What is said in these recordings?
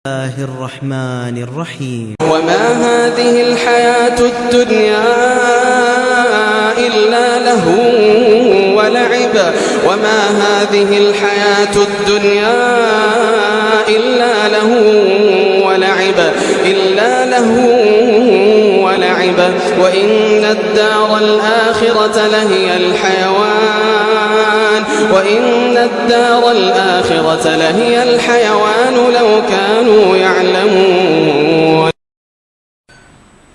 الله الرحمن الرحيم وما هذه الحياة الدنيا إلا لهو ولعب وما هذه الحياة الدنيا إلا لهو ولعب وإن الدار الآخرة لهي الحيوان لو كانوا يعلمون.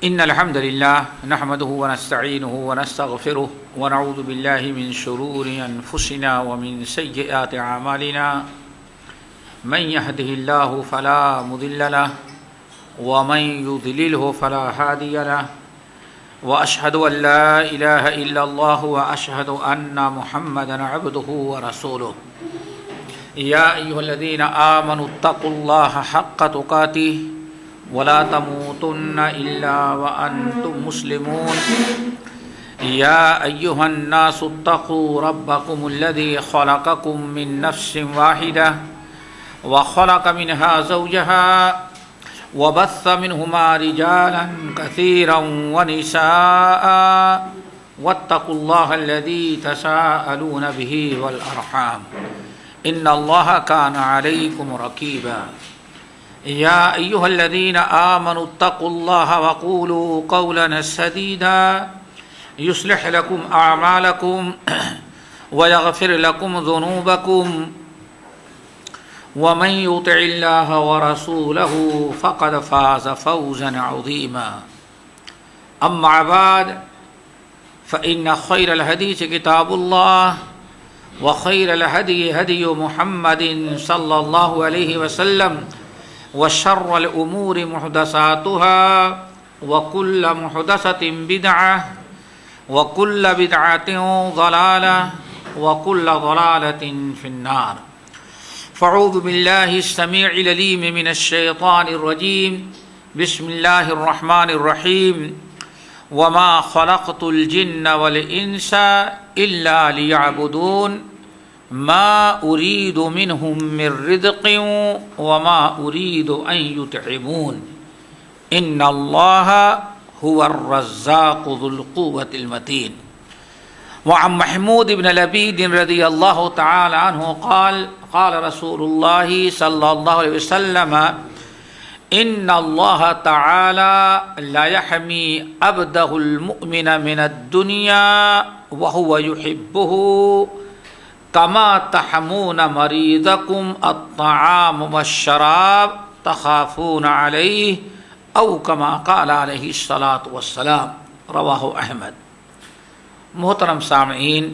إن الحمد لله نحمده ونستعينه ونستغفره ونعوذ بالله من شرور أنفسنا ومن سيئات أعمالنا من يهده الله فلا مضل له ومن يضلله فلا هادي له وأشهد أن لا إله إلا الله وأشهد أن محمدا عبده ورسوله. يا أيها الذين آمنوا اتقوا الله حق تقاته ولا تموتن إلا وأنتم مسلمون. يا أيها الناس اتقوا ربكم الذي خلقكم من نفس واحدة وخلق منها زوجها وبث منهما رجالا كثيرا ونساء واتقوا الله الذي تساءلون به والأرحام إن الله كان عليكم رقيبا. يا أيها الذين آمنوا اتقوا الله وقولوا قولا سديدا يصلح لكم أعمالكم ويغفر لكم ذنوبكم ومن يطع الله ورسوله فقد فاز فوزا عظيما. أما بعد فإن خير الحديث كتاب الله وخير الهدي هدي محمد صلى الله عليه وسلم وشر الأمور محدثاتها وكل محدثة بدعة وكل بدعة ضلالة وكل ضلالة في النار. فاعوذ بالله السميع العليم من الشيطان الرجيم. بسم الله الرحمن الرحيم. وما خلقت الجن والإنس إلا ليعبدون ما أريد منهم من رزق وما أريد أن يطعمون إن الله هو الرزاق ذو القوة المتين. وعن محمود بن لبيد رضي الله تعالى عنه قال قال رسول الله صلى الله عليه وسلم إن الله تعالى لا يحمي عبده المؤمن من الدنيا وهو يحبه كما تحمون مريضكم الطعام والشراب تخافون عليه أو كما قال عليه الصلاة والسلام رواہ احمد. محترم سامعین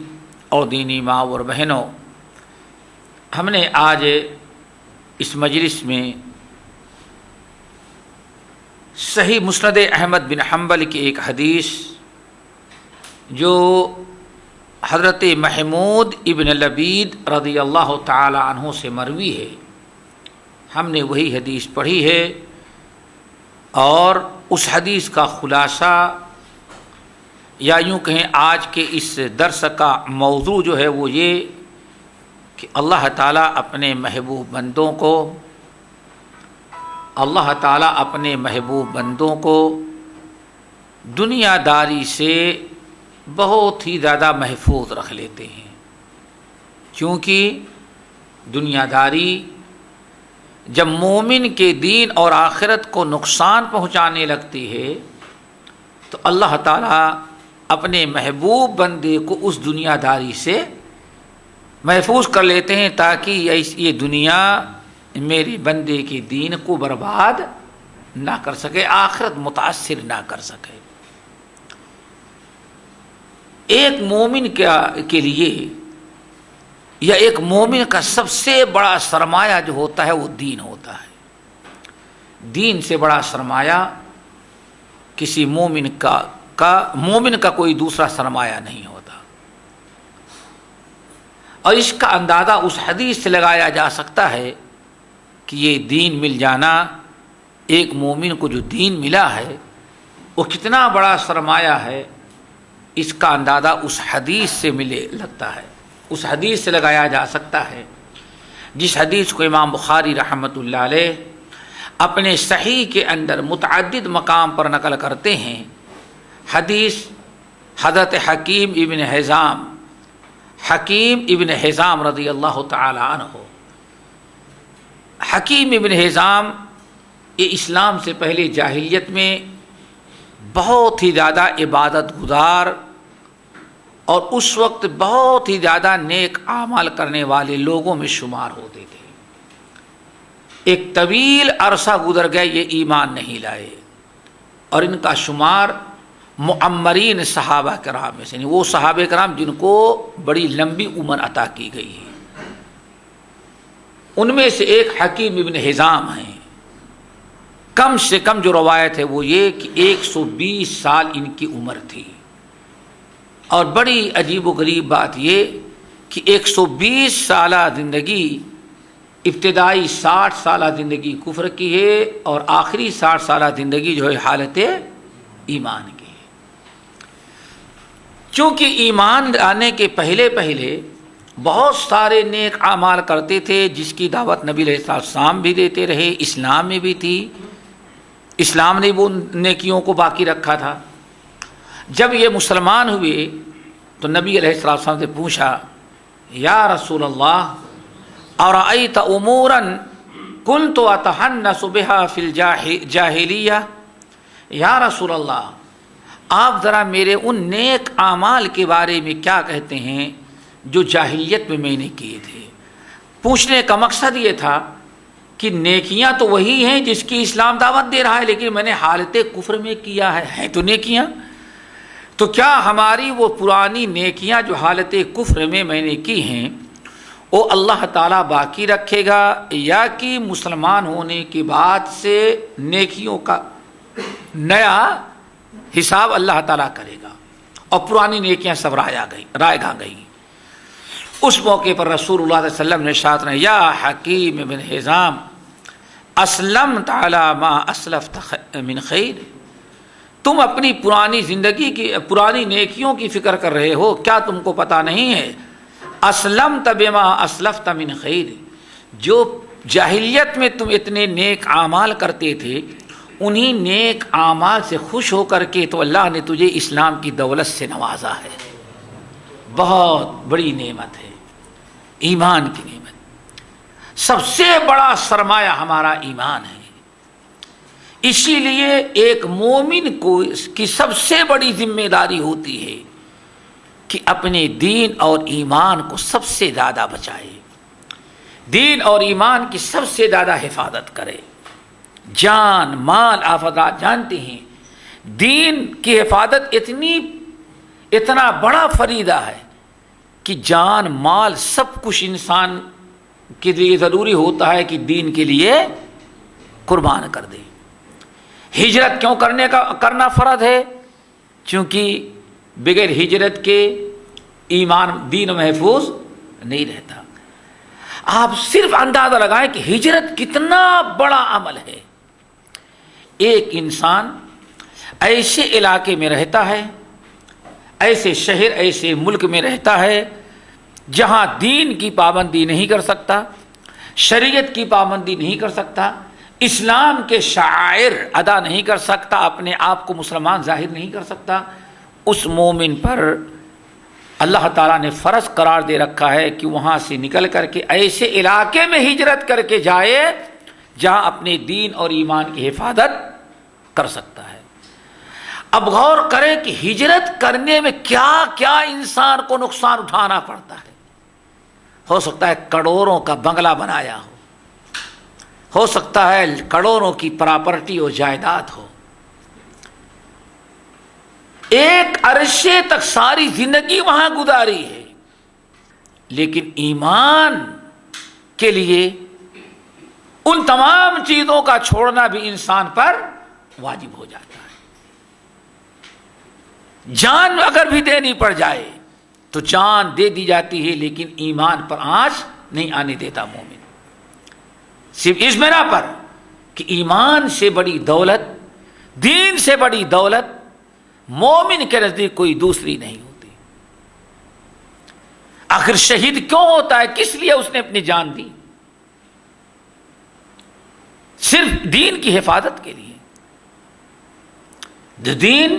اور دینی ماں اور بہنوں، ہم نے آج اس مجلس میں صحیح مسند احمد بن حنبل کی ایک حدیث جو حضرت محمود ابن لبید رضی اللہ تعالی عنہ سے مروی ہے، ہم نے وہی حدیث پڑھی ہے، اور اس حدیث کا خلاصہ یا یوں کہیں آج کے اس درس کا موضوع جو ہے وہ یہ کہ اللہ تعالیٰ اپنے محبوب بندوں کو دنیا داری سے بہت ہی زیادہ محفوظ رکھ لیتے ہیں، کیونکہ دنیا داری جب مومن کے دین اور آخرت کو نقصان پہنچانے لگتی ہے تو اللہ تعالیٰ اپنے محبوب بندے کو اس دنیا داری سے محفوظ کر لیتے ہیں تاکہ یہ دنیا میرے بندے کے دین کو برباد نہ کر سکے، آخرت متاثر نہ کر سکے. ایک مومن کے لیے یا ایک مومن کا سب سے بڑا سرمایہ جو ہوتا ہے وہ دین ہوتا ہے. دین سے بڑا سرمایہ کسی مومن کا کوئی دوسرا سرمایہ نہیں ہوتا. اور اس کا اندازہ اس حدیث سے لگایا جا سکتا ہے کہ یہ دین مل جانا، ایک مومن کو جو دین ملا ہے وہ کتنا بڑا سرمایہ ہے، اس کا اندازہ اس حدیث سے لگتا ہے، اس حدیث سے لگایا جا سکتا ہے جس حدیث کو امام بخاری رحمۃ اللہ علیہ اپنے صحیح کے اندر متعدد مقام پر نقل کرتے ہیں. حدیث حضرت حکیم ابن حزام رضی اللہ تعالی عنہ. حکیم ابن حزام یہ اسلام سے پہلے جاہلیت میں بہت ہی زیادہ عبادت گزار اور اس وقت بہت ہی زیادہ نیک اعمال کرنے والے لوگوں میں شمار ہوتے تھے. ایک طویل عرصہ گزر گیا یہ ایمان نہیں لائے اور ان کا شمار معمرین صحابہ کرام میں سے نہیں، وہ صحابہ کرام جن کو بڑی لمبی عمر عطا کی گئی ہے، ان میں سے ایک حکیم ابن حزام ہیں. کم سے کم جو روایت ہے وہ یہ کہ 120 سال ان کی عمر تھی. اور بڑی عجیب و غریب بات یہ کہ 120 سالہ زندگی، ابتدائی 60 سالہ زندگی کفر کی ہے اور آخری 60 سالہ زندگی جو ہے حالت ایمان کی ہے. چونکہ ایمان آنے کے پہلے بہت سارے نیک اعمال کرتے تھے جس کی دعوت نبی علیہ السلام بھی دیتے رہے، اسلام میں بھی تھی، اسلام نے وہ نیکیوں کو باقی رکھا تھا. جب یہ مسلمان ہوئے تو نبی علیہ السلام سے پوچھا، یا رسول اللہ ارأیت امورا کنت اتحنس بها فی الجاہلیہ، یا رسول اللہ آپ ذرا میرے ان نیک اعمال کے بارے میں کیا کہتے ہیں جو جاہلیت میں نے کیے تھے. پوچھنے کا مقصد یہ تھا کہ نیکیاں تو وہی ہیں جس کی اسلام دعوت دے رہا ہے، لیکن میں نے حالت کفر میں کیا ہے تو نیکیاں، تو کیا ہماری وہ پرانی نیکیاں جو حالت کفر میں نے کی ہیں وہ اللہ تعالیٰ باقی رکھے گا یا کہ مسلمان ہونے کے بعد سے نیکیوں کا نیا حساب اللہ تعالیٰ کرے گا اور پرانی نیکیاں سب رائے گاں گئیں. اس موقع پر رسول اللہ صلی اللہ علیہ وسلم نے ارشاد فرمایا، یا حکیم ابن حزام اسلمت علی ما اسلفت من خیر، تم اپنی پرانی زندگی کی پرانی نیکیوں کی فکر کر رہے ہو، کیا تم کو پتہ نہیں ہے اسلمت بما اسلفت من خیر، جو جاہلیت میں تم اتنے نیک اعمال کرتے تھے انہی نیک اعمال سے خوش ہو کر کے تو اللہ نے تجھے اسلام کی دولت سے نوازا ہے. بہت بڑی نعمت ہے ایمان کی نعمت. سب سے بڑا سرمایہ ہمارا ایمان ہے. اسی لیے ایک مومن کو کی سب سے بڑی ذمہ داری ہوتی ہے کہ اپنے دین اور ایمان کو سب سے زیادہ بچائے، دین اور ایمان کی سب سے زیادہ حفاظت کرے. جان مال آپ حضرات جانتے ہیں دین کی حفاظت اتنا بڑا فریضہ ہے کہ جان مال سب کچھ انسان کے لیے ضروری ہوتا ہے کہ دین کے لیے قربان کر دے. ہجرت کیوں کرنا فرض ہے؟ چونکہ بغیر ہجرت کے ایمان دین محفوظ نہیں رہتا. آپ صرف اندازہ لگائیں کہ ہجرت کتنا بڑا عمل ہے. ایک انسان ایسے علاقے میں رہتا ہے، ایسے شہر ایسے ملک میں رہتا ہے جہاں دین کی پابندی نہیں کر سکتا، شریعت کی پابندی نہیں کر سکتا، اسلام کے شعائر ادا نہیں کر سکتا، اپنے آپ کو مسلمان ظاہر نہیں کر سکتا. اس مومن پر اللہ تعالیٰ نے فرض قرار دے رکھا ہے کہ وہاں سے نکل کر کے ایسے علاقے میں ہجرت کر کے جائے جہاں اپنے دین اور ایمان کی حفاظت کر سکتا ہے. اب غور کریں کہ ہجرت کرنے میں کیا کیا انسان کو نقصان اٹھانا پڑتا ہے. ہو سکتا ہے کروڑوں کا بنگلہ بنایا ہو سکتا ہے کروڑوں کی پراپرٹی اور جائیداد ہو، ایک عرصے تک ساری زندگی وہاں گزاری ہے، لیکن ایمان کے لیے ان تمام چیزوں کا چھوڑنا بھی انسان پر واجب ہو جاتا ہے. جان اگر بھی دینی پڑ جائے تو جان دے دی جاتی ہے، لیکن ایمان پر آنچ نہیں آنے دیتا مومن. صرف اس بنا پر کہ ایمان سے بڑی دولت، دین سے بڑی دولت مومن کے نزدیک کوئی دوسری نہیں ہوتی. آخر شہید کیوں ہوتا ہے؟ کس لیے اس نے اپنی جان دی؟ صرف دین کی حفاظت کے لیے. جو دین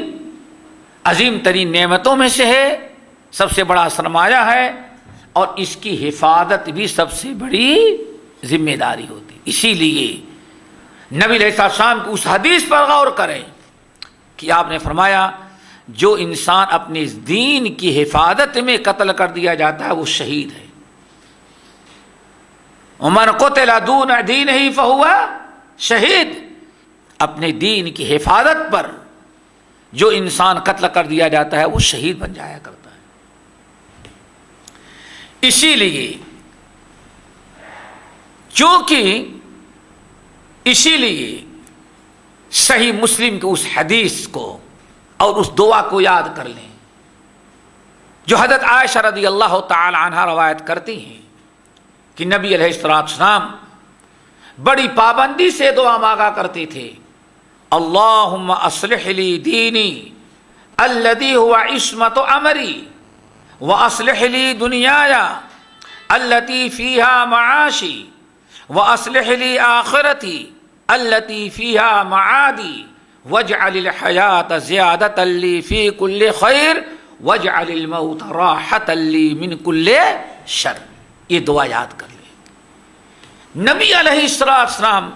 عظیم ترین نعمتوں میں سے ہے، سب سے بڑا سرمایہ ہے، اور اس کی حفاظت بھی سب سے بڑی ذمہ داری ہوتی. اسی لیے نبی علیہ السلام کی اس حدیث پر غور کریں کہ آپ نے فرمایا جو انسان اپنے دین کی حفاظت میں قتل کر دیا جاتا ہے وہ شہید ہے. ومن قتل دون دینہ فہو شہید. اپنے دین کی حفاظت پر جو انسان قتل کر دیا جاتا ہے وہ شہید بن جایا کرتا ہے. اسی لیے صحیح مسلم کے اس حدیث کو اور اس دعا کو یاد کر لیں جو حضرت عائشہ رضی اللہ تعالی عنہا روایت کرتی ہیں کہ نبی علیہ السلام بڑی پابندی سے دعا مانگا کرتے تھے. اللہم اصلح لی دینی الذی هو عصمت امری واصلح لی دنیایا التي فيها معاشی واصلح لی آخرتی التي فيها معادی واجعل الحیاة زیادة لی فی کل خیر واجعل الموت راحة لی من کل شر. یہ دعا یاد کر لیں. نبی علیہ السلام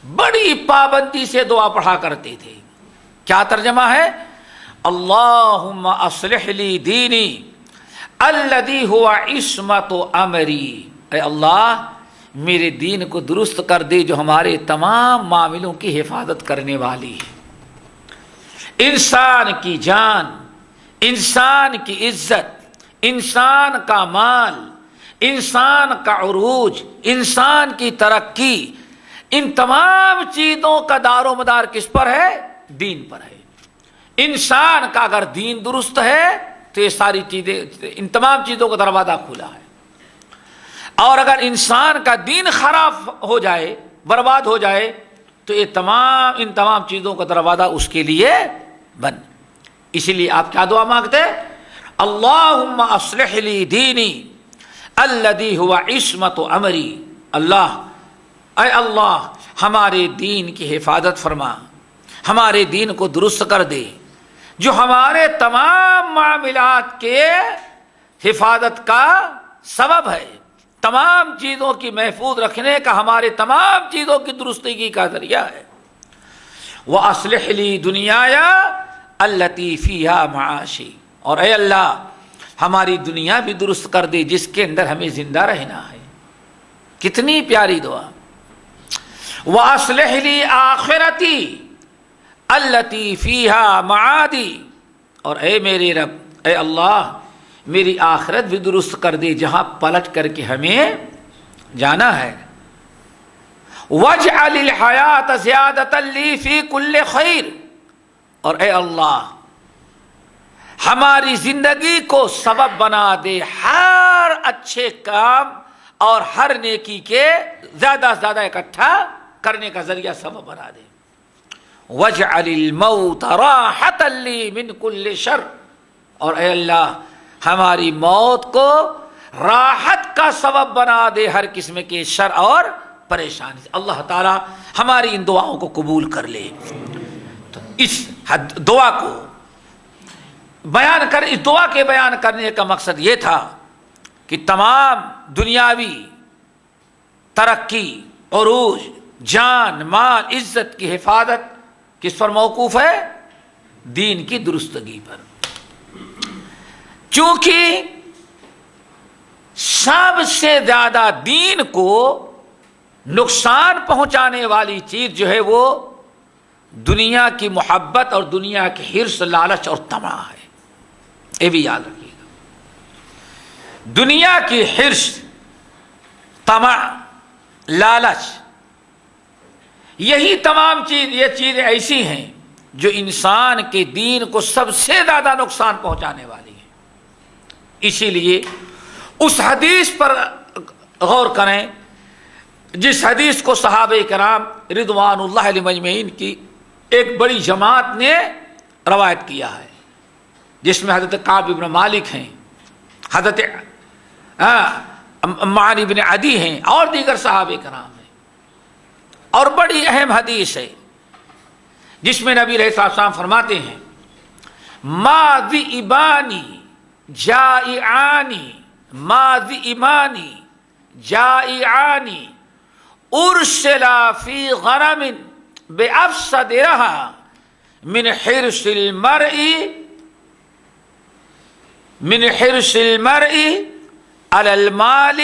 بڑی پابندی سے دعا پڑھا کرتے تھے. کیا ترجمہ ہے؟ اللہم اصلح لی دینی الذی هو عصمت امری. اے اللہ میرے دین کو درست کر دے جو ہمارے تمام معاملوں کی حفاظت کرنے والی ہے. انسان کی جان، انسان کی عزت، انسان کا مال، انسان کا عروج، انسان کی ترقی، ان تمام چیزوں کا دار و مدار کس پر ہے؟ دین پر ہے. انسان کا اگر دین درست ہے تو یہ ساری چیزیں، ان تمام چیزوں کا دروازہ کھلا ہے. اور اگر انسان کا دین خراب ہو جائے، برباد ہو جائے تو یہ ان تمام چیزوں کا دروازہ اس کے لیے بند. اسی لیے آپ کیا دعا مانگتے؟ اللہم اصلح لی دینی الذی هو عصمت امری. اے اللہ ہمارے دین کی حفاظت فرما، ہمارے دین کو درست کر دے جو ہمارے تمام معاملات کے حفاظت کا سبب ہے، تمام چیزوں کی محفوظ رکھنے کا ہمارے تمام چیزوں کی درستگی کا ذریعہ ہے. وَأَصْلِحْ لِي دُنْيَايَ الَّتِي فِيهَا مَعَاشِي. اور اے اللہ ہماری دنیا بھی درست کر دے جس کے اندر ہمیں زندہ رہنا ہے. کتنی پیاری دعا. وَأَصْلِحْ لِي آخِرَتِي الَّتِي فِيهَا مَعَادِي. اور اے میرے رب، اے اللہ میری آخرت بھی درست کر دے جہاں پلٹ کر کے ہمیں جانا ہے. وَاجْعَلِ الْحَيَاةَ زِيَادَةً لِّي فِي كُلِّ خَيْرٍ. اور اے اللہ ہماری زندگی کو سبب بنا دے ہر اچھے کام اور ہر نیکی کے زیادہ سے زیادہ اکٹھا کرنے کا ذریعہ سبب بنا دے. وَاجْعَلِ الْمَوْتَ رَاحَةً لِّي مِنْ كُلِّ شَرٍ. اور اے اللہ ہماری موت کو راحت کا سبب بنا دے ہر قسم کے شر اور پریشانی سے. اللہ تعالی ہماری ان دعاؤں کو قبول کر لے. تو اس دعا کو اس دعا کے بیان کرنے کا مقصد یہ تھا کہ تمام دنیاوی ترقی، عروج، جان، مال، عزت کی حفاظت کس پر موقوف ہے؟ دین کی درستگی پر. چونکہ سب سے زیادہ دین کو نقصان پہنچانے والی چیز جو ہے وہ دنیا کی محبت اور دنیا کی حرص، لالچ اور طمع ہے. یہ بھی یاد رکھیے گا. دنیا کی حرص، طمع، لالچ، یہی تمام یہ چیزیں ایسی ہیں جو انسان کے دین کو سب سے زیادہ نقصان پہنچانے والی ہیں. اسی لیے اس حدیث پر غور کریں جس حدیث کو صحابہ کرام رضوان اللہ علیہم اجمعین کی ایک بڑی جماعت نے روایت کیا ہے، جس میں حضرت کعب بن مالک ہیں، حضرت معن بن عدی ہیں اور دیگر صحابہ کرام ہیں. اور بڑی اہم حدیث ہے جس میں نبی علیہ السلام فرماتے ہیں ما ذئبانی جائعانی ما ذئبانی جائعانی ارسلا فی غنم بافسد رہا من حرص المرء علی المال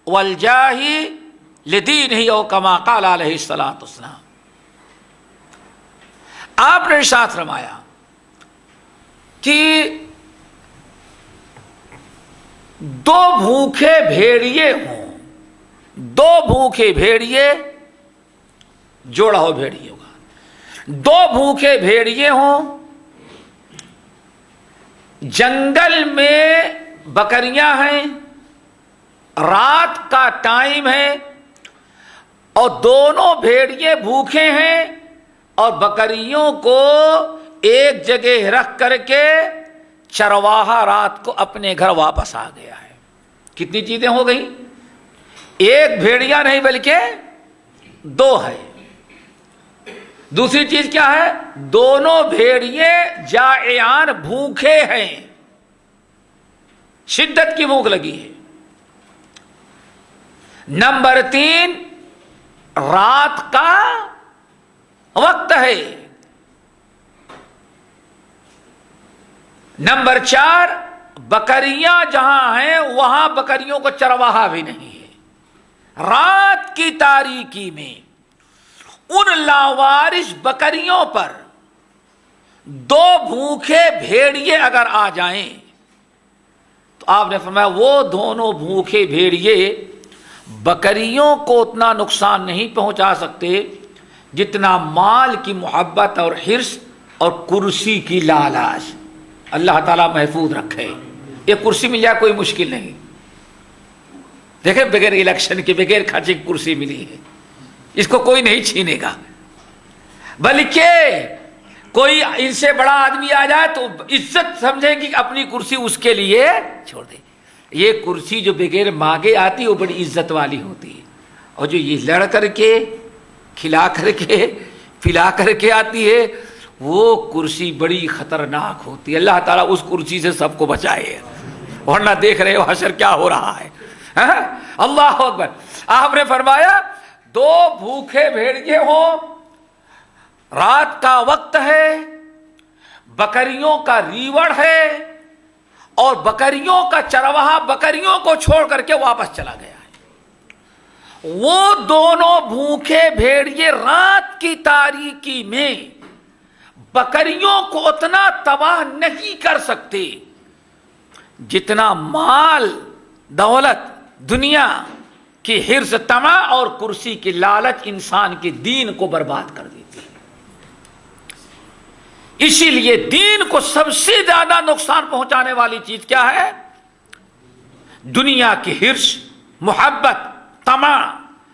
والجاہ لدینہ او کما قال علیہ الصلوۃ والسلام. آپ نے ارشاد فرمایا کہ دو بھوکے بھیڑیے ہوں، دو بھوکے بھیڑیے، جوڑا ہو بھیڑیے ہوگا، دو بھوکے بھیڑیے ہوں، جنگل میں بکریاں ہیں، رات کا ٹائم ہے اور دونوں بھیڑیے بھوکے ہیں اور بکریوں کو ایک جگہ رکھ کر کے چرواہا رات کو اپنے گھر واپس آ گیا ہے. کتنی چیزیں ہو گئی؟ ایک بھیڑیا نہیں بلکہ دو ہے. دوسری چیز کیا ہے؟ دونوں بھیڑیے جائعان بھوکے ہیں، شدت کی بھوک لگی ہے. نمبر 3 رات کا وقت ہے. نمبر 4 بکریاں جہاں ہیں وہاں بکریوں کو چرواہا بھی نہیں ہے. رات کی تاریکی میں ان لاوارث بکریوں پر دو بھوکے بھیڑیے اگر آ جائیں تو آپ نے فرمایا وہ دونوں بھوکے بھیڑیے بکریوں کو اتنا نقصان نہیں پہنچا سکتے جتنا مال کی محبت اور حرص اور کرسی کی لالچ. اللہ تعالیٰ محفوظ رکھے. یہ کرسی مل جائے کوئی مشکل نہیں. دیکھیں بغیر الیکشن کے بغیر خرچے کی کرسی ملی ہے، اس کو کوئی نہیں چھینے گا. بلکہ کوئی ان سے بڑا آدمی آ جائے تو عزت سمجھیں کہ اپنی کرسی اس کے لیے چھوڑ دے. یہ کرسی جو بغیر مانگے آتی وہ بڑی عزت والی ہوتی ہے، اور جو یہ لڑ کر کے کھلا کر کے پلا کر کے آتی ہے وہ کرسی بڑی خطرناک ہوتی ہے. اللہ تعالیٰ اس کرسی سے سب کو بچائے، ورنہ دیکھ رہے ہو حشر کیا ہو رہا ہے. اللہ اکبر. آپ نے فرمایا دو بھوکے بھیڑیے ہوں، رات کا وقت ہے، بکریوں کا ریوڑ ہے اور بکریوں کا چرواہا بکریوں کو چھوڑ کر کے واپس چلا گیا ہے. وہ دونوں بھوکے بھیڑیے رات کی تاریکی میں بکریوں کو اتنا تباہ نہیں کر سکتے جتنا مال دولت دنیا کی حرص طمع اور کرسی کی لالچ انسان کے دین کو برباد کر دیتی ہے. اسی لیے دین کو سب سے زیادہ نقصان پہنچانے والی چیز کیا ہے؟ دنیا کی حرص، محبت، طمع،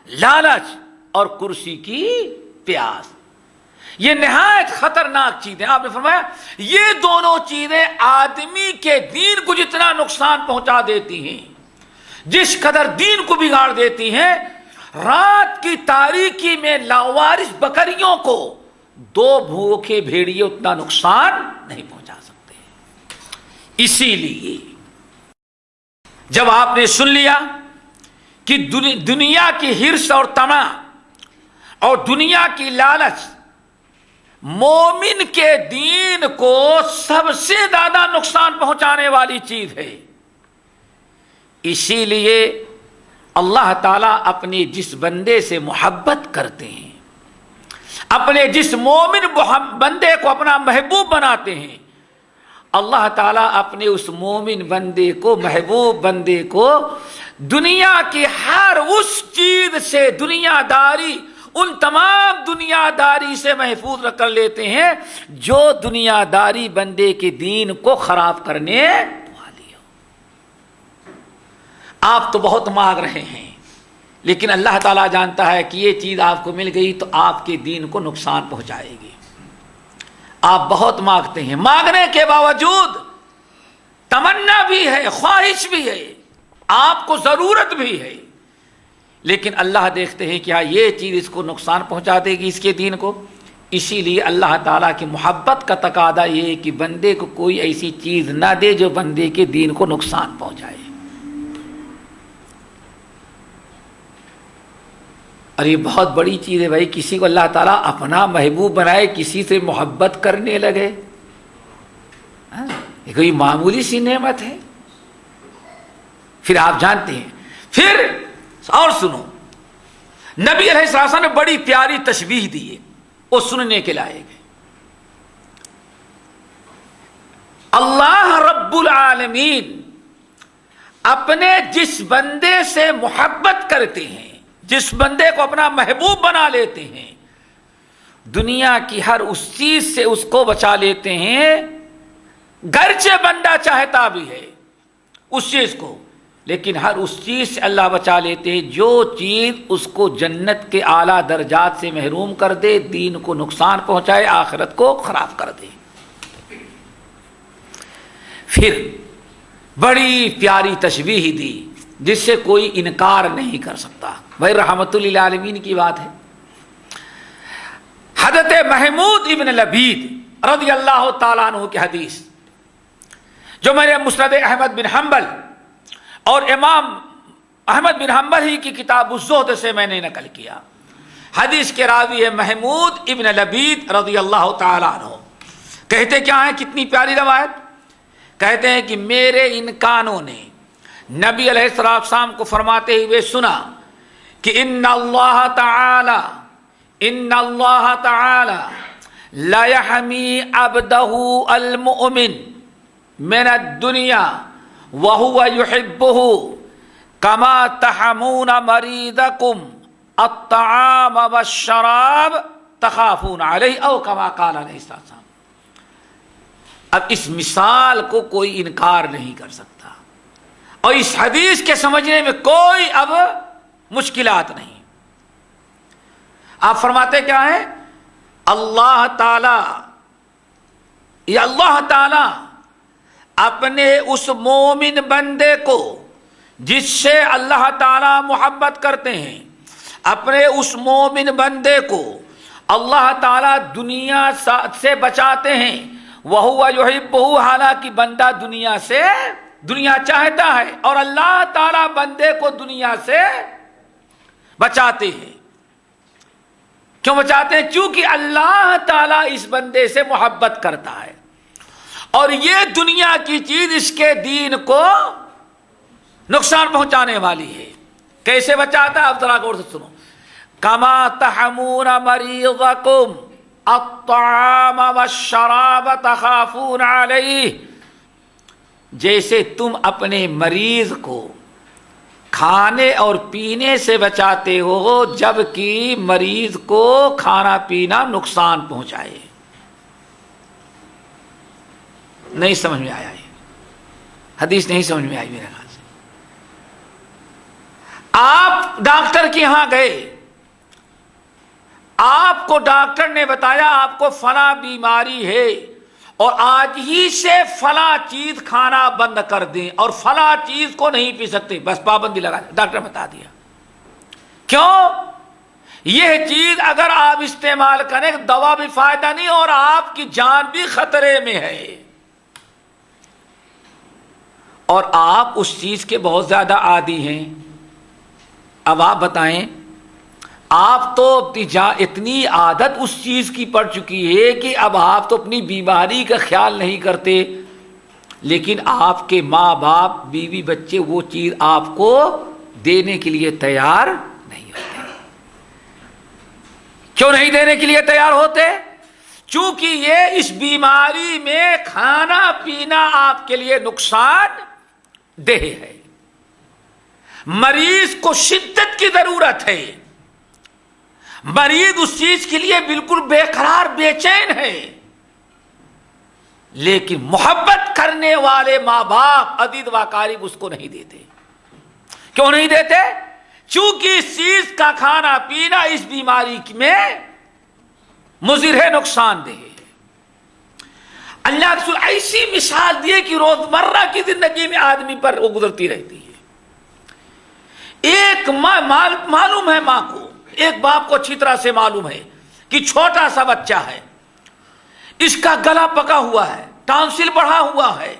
لالچ اور کرسی کی پیاس. یہ نہایت خطرناک چیزیں. آپ نے فرمایا یہ دونوں چیزیں آدمی کے دین کو جتنا نقصان پہنچا دیتی ہیں، جس قدر دین کو بگاڑ دیتی ہیں، رات کی تاریکی میں لاوارث بکریوں کو دو بھوکے بھیڑیے اتنا نقصان نہیں پہنچا سکتے. اسی لیے جب آپ نے سن لیا کہ دنیا کی حرص اور طمع اور دنیا کی لالچ مومن کے دین کو سب سے زیادہ نقصان پہنچانے والی چیز ہے، اسی لیے اللہ تعالیٰ اپنے جس بندے سے محبت کرتے ہیں، اپنے جس مومن بندے کو اپنا محبوب بناتے ہیں، اللہ تعالیٰ اپنے اس مومن بندے کو، محبوب بندے کو دنیا کی ہر اس چیز سے، دنیا داری، ان تمام دنیا داری سے محفوظ کر لیتے ہیں جو دنیا داری بندے کے دین کو خراب کرنے والی ہو. آپ تو بہت مانگ رہے ہیں لیکن اللہ تعالیٰ جانتا ہے کہ یہ چیز آپ کو مل گئی تو آپ کے دین کو نقصان پہنچائے گی. آپ بہت مانگتے ہیں، مانگنے کے باوجود تمنا بھی ہے، خواہش بھی ہے، آپ کو ضرورت بھی ہے، لیکن اللہ دیکھتے ہیں کہ ہاں یہ چیز اس کو نقصان پہنچا دے گی اس کے دین کو، اسی لیے اللہ تعالیٰ کی محبت کا تقاضا یہ ہے کہ بندے کو کوئی ایسی چیز نہ دے جو بندے کے دین کو نقصان پہنچائے۔ اور یہ بہت بڑی چیز ہے بھائی، کسی کو اللہ تعالیٰ اپنا محبوب بنائے، کسی سے محبت کرنے لگے، یہ کوئی معمولی سی نعمت ہے؟ پھر آپ جانتے ہیں، پھر اور سنو، نبی علیہ السلام نے بڑی پیاری تشبیہ دی ہے، وہ سننے کے لائق ہے۔ اللہ رب العالمین اپنے جس بندے سے محبت کرتے ہیں، جس بندے کو اپنا محبوب بنا لیتے ہیں، دنیا کی ہر اس چیز سے اس کو بچا لیتے ہیں، گرچہ بندہ چاہتا بھی ہے اس چیز کو، لیکن ہر اس چیز سے اللہ بچا لیتے ہیں جو چیز اس کو جنت کے اعلیٰ درجات سے محروم کر دے، دین کو نقصان پہنچائے، آخرت کو خراب کر دے۔ پھر بڑی پیاری تشبیہ دی جس سے کوئی انکار نہیں کر سکتا، بھائی رحمت للعالمین کی بات ہے۔ حضرت محمود ابن لبید رضی اللہ تعالیٰ عنہ کی حدیث، جو میرے مسند احمد بن حنبل اور امام احمد بن حنبل ہی کی کتاب الزہد سے میں نے نقل کیا۔ حدیث کے راوی ہے محمود ابن لبید رضی اللہ تعالیٰ عنہ۔ کہتے کیا ہیں، کتنی پیاری روایت، کہتے ہیں کہ میرے ان کانوں نے نبی علیہ السلام کو فرماتے ہوئے سنا کہ ان اللہ تعالی لا یحمی عبدہ المؤمن من الدنیا وہو یحبہ کما تحمون مریضکم الطعام والشراب تخافون علیہ او کما قال علیہ السلام۔ اب اس مثال کو کوئی انکار نہیں کر سکتا، اور اس حدیث کے سمجھنے میں کوئی اب مشکلات نہیں۔ آپ فرماتے کیا ہے، اللہ تعالی، یا اللہ تعالی اپنے اس مومن بندے کو جس سے اللہ تعالی محبت کرتے ہیں، اپنے اس مومن بندے کو اللہ تعالی دنیا سے بچاتے ہیں، وَهُوَ يُحِبُّهُ، حالانکہ بندہ دنیا چاہتا ہے، اور اللہ تعالی بندے کو دنیا سے بچاتے ہیں۔ کیوں بچاتے ہیں؟ چونکہ اللہ تعالی اس بندے سے محبت کرتا ہے، اور یہ دنیا کی چیز اس کے دین کو نقصان پہنچانے والی ہے۔ کیسے بچاتا ہے؟ اب ذرا غور سے سنو۔ کما تحمون مریضکم الطعام والشراب تخافون علیہ، جیسے تم اپنے مریض کو کھانے اور پینے سے بچاتے ہو جبکہ مریض کو کھانا پینا نقصان پہنچائے۔ نہیں سمجھ میں آیا، یہ حدیث نہیں سمجھ میں آئی میرے خیال سے۔ آپ ڈاکٹر کے یہاں گئے، آپ کو ڈاکٹر نے بتایا آپ کو فلاں بیماری ہے اور آج ہی سے فلاں چیز کھانا بند کر دیں اور فلاں چیز کو نہیں پی سکتے، بس پابندی لگا دیں، ڈاکٹر بتا دیا۔ کیوں؟ یہ چیز اگر آپ استعمال کریں دوا بھی فائدہ نہیں اور آپ کی جان بھی خطرے میں ہے، اور آپ اس چیز کے بہت زیادہ عادی ہیں۔ اب آپ بتائیں، آپ تو اتنی عادت اس چیز کی پڑ چکی ہے کہ اب آپ تو اپنی بیماری کا خیال نہیں کرتے، لیکن آپ کے ماں باپ بیوی بچے وہ چیز آپ کو دینے کے لیے تیار نہیں ہوتے۔ کیوں نہیں دینے کے لیے تیار ہوتے؟ چونکہ یہ اس بیماری میں کھانا پینا آپ کے لیے نقصان دہ ہے، مریض کو شدت کی ضرورت ہے، مریض اس چیز کے لیے بالکل بے قرار بے چین ہے، لیکن محبت کرنے والے ماں باپ عزیز و اقارب اس کو نہیں دیتے۔ کیوں نہیں دیتے؟ چونکہ اس چیز کا کھانا پینا اس بیماری میں مضر ہے، نقصان دہ ہے۔ اللہ رسول ایسی مثال دیے کہ روزمرہ کی زندگی میں آدمی پر وہ گزرتی رہتی ہے۔ ایک معلوم ہے ماں کو، ایک باپ کو اچھی طرح سے معلوم ہے کہ چھوٹا سا بچہ ہے، اس کا گلا پکا ہوا ہے، ٹانسل بڑھا ہوا ہے،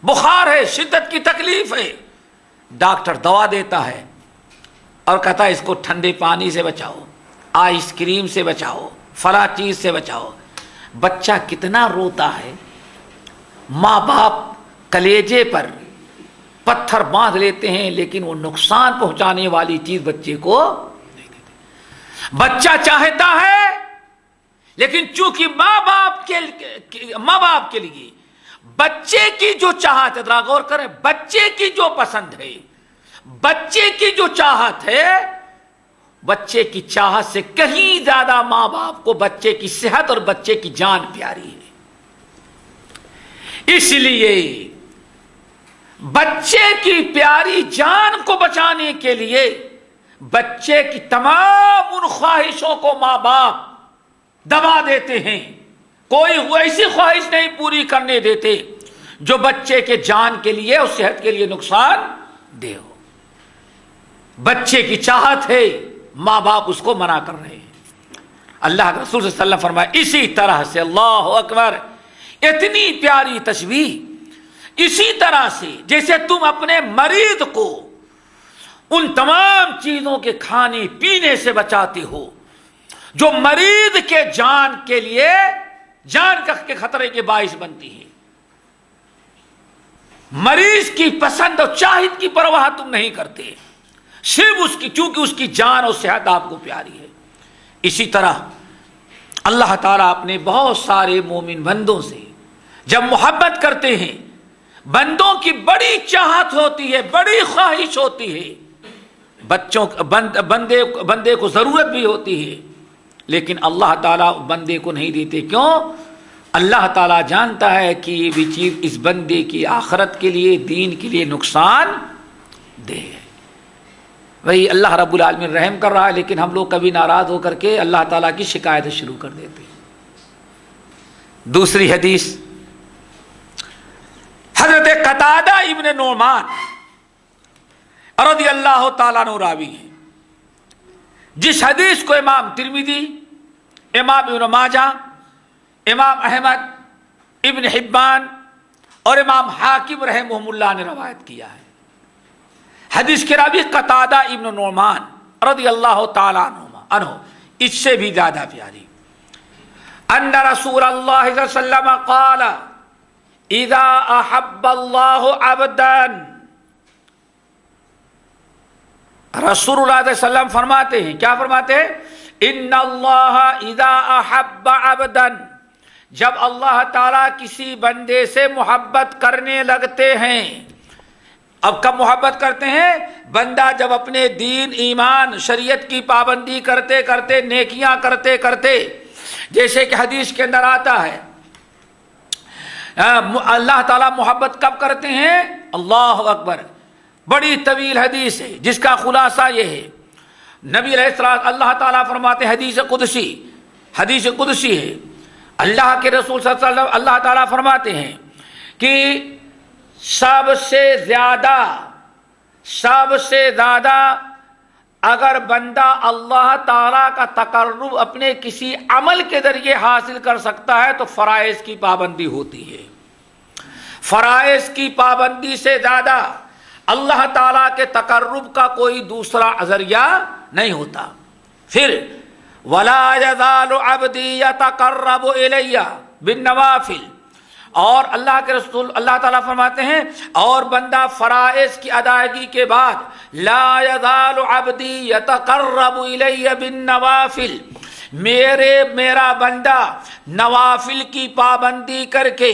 بخار ہے، شدت کی تکلیف ہے، ڈاکٹر دوا دیتا ہے اور کہتا ہے اس کو ٹھنڈے پانی سے بچاؤ، آئس کریم سے بچاؤ، فلاں چیز سے بچاؤ۔ بچہ کتنا روتا ہے، ماں باپ کلیجے پر پتھر باندھ لیتے ہیں لیکن وہ نقصان پہنچانے والی چیز بچے کو نہیں دیتے۔ بچہ چاہتا ہے لیکن چونکہ ماں باپ کے لیے بچے کی جو چاہت ہے، ذرا غور کریں، بچے کی جو پسند ہے، بچے کی جو چاہت ہے، بچے کی چاہت سے کہیں زیادہ ماں باپ کو بچے کی صحت اور بچے کی جان پیاری ہے۔ اس لیے بچے کی پیاری جان کو بچانے کے لیے بچے کی تمام ان خواہشوں کو ماں باپ دبا دیتے ہیں، کوئی ایسی خواہش نہیں پوری کرنے دیتے جو بچے کے جان کے لیے اور صحت کے لیے نقصان دہ ہو۔ بچے کی چاہت ہے، ماں باپ اس کو منع کر رہے ہیں۔ اللہ کے رسول صلی اللہ علیہ وسلم فرمایا اسی طرح سے، اللہ اکبر، اتنی پیاری تشبیہ، اسی طرح سے جیسے تم اپنے مریض کو ان تمام چیزوں کے کھانے پینے سے بچاتے ہو جو مریض کے جان کے لیے جان کے خطرے کے باعث بنتی ہے، مریض کی پسند اور چاہت کی پرواہ تم نہیں کرتے، صرف اس کی، چونکہ اس کی جان اور صحت آپ کو پیاری ہے۔ اسی طرح اللہ تعالیٰ اپنے بہت سارے مومن بندوں سے جب محبت کرتے ہیں، بندوں کی بڑی چاہت ہوتی ہے، بڑی خواہش ہوتی ہے، بندے کو ضرورت بھی ہوتی ہے، لیکن اللہ تعالیٰ بندے کو نہیں دیتے۔ کیوں؟ اللہ تعالیٰ جانتا ہے کہ یہ بھی چیز اس بندے کی آخرت کے لیے، دین کے لیے نقصان دہ ہے۔ وہی اللہ رب العالمین رحم کر رہا ہے، لیکن ہم لوگ کبھی ناراض ہو کر کے اللہ تعالیٰ کی شکایت شروع کر دیتے ہیں۔ دوسری حدیث حضرت قتادہ ابن نعمان رضی اللہ تعالیٰ عنہ راوی ہے، جس حدیث کو امام ترمذی، امام ابن ماجہ، امام احمد، ابن حبان اور امام حاکم رحمہم اللہ نے روایت کیا ہے۔ حدیث کے راوی قتادہ ابن نعمان رضی اللہ تعالیٰ عنہ، اس سے بھی زیادہ پیاری، ان رسول اللہ صلی اللہ علیہ وسلم قال اذا احب اللہ عبدا، رسول اللہ علیہ وسلم فرماتے ہیں، کیا فرماتے ہیں؟ ان اللہ اذا احب عبدا، جب اللہ تعالیٰ کسی بندے سے محبت کرنے لگتے ہیں۔ اب کب محبت کرتے ہیں؟ بندہ جب اپنے دین، ایمان، شریعت کی پابندی کرتے کرتے، نیکیاں کرتے کرتے، جیسے کہ حدیث کے اندر آتا ہے، اللہ تعالیٰ محبت کب کرتے ہیں؟ اللہ اکبر، بڑی طویل حدیث ہے جس کا خلاصہ یہ ہے، نبی علیہ السلام، اللہ تعالیٰ فرماتے ہیں، حدیث قدسی ہے، اللہ کے رسول صلی اللہ علیہ وسلم، اللہ تعالیٰ فرماتے ہیں کہ سب سے زیادہ اگر بندہ اللہ تعالیٰ کا تقرب اپنے کسی عمل کے ذریعے حاصل کر سکتا ہے تو فرائض کی پابندی ہوتی ہے۔ فرائض کی پابندی سے زیادہ اللہ تعالیٰ کے تقرب کا کوئی دوسرا ذریعہ نہیں ہوتا۔ پھر وَلَا يَزَالُ عَبْدِي يَتَقَرَّبُ إِلَيَّ بِالنَّوَافِلِ، اور اللہ کے رسول اللہ تعالیٰ فرماتے ہیں، اور بندہ فرائض کی ادائیگی کے بعد لا يزال عبدی یتقرب الی بالنوافل، میرا بندہ نوافل کی پابندی کر کے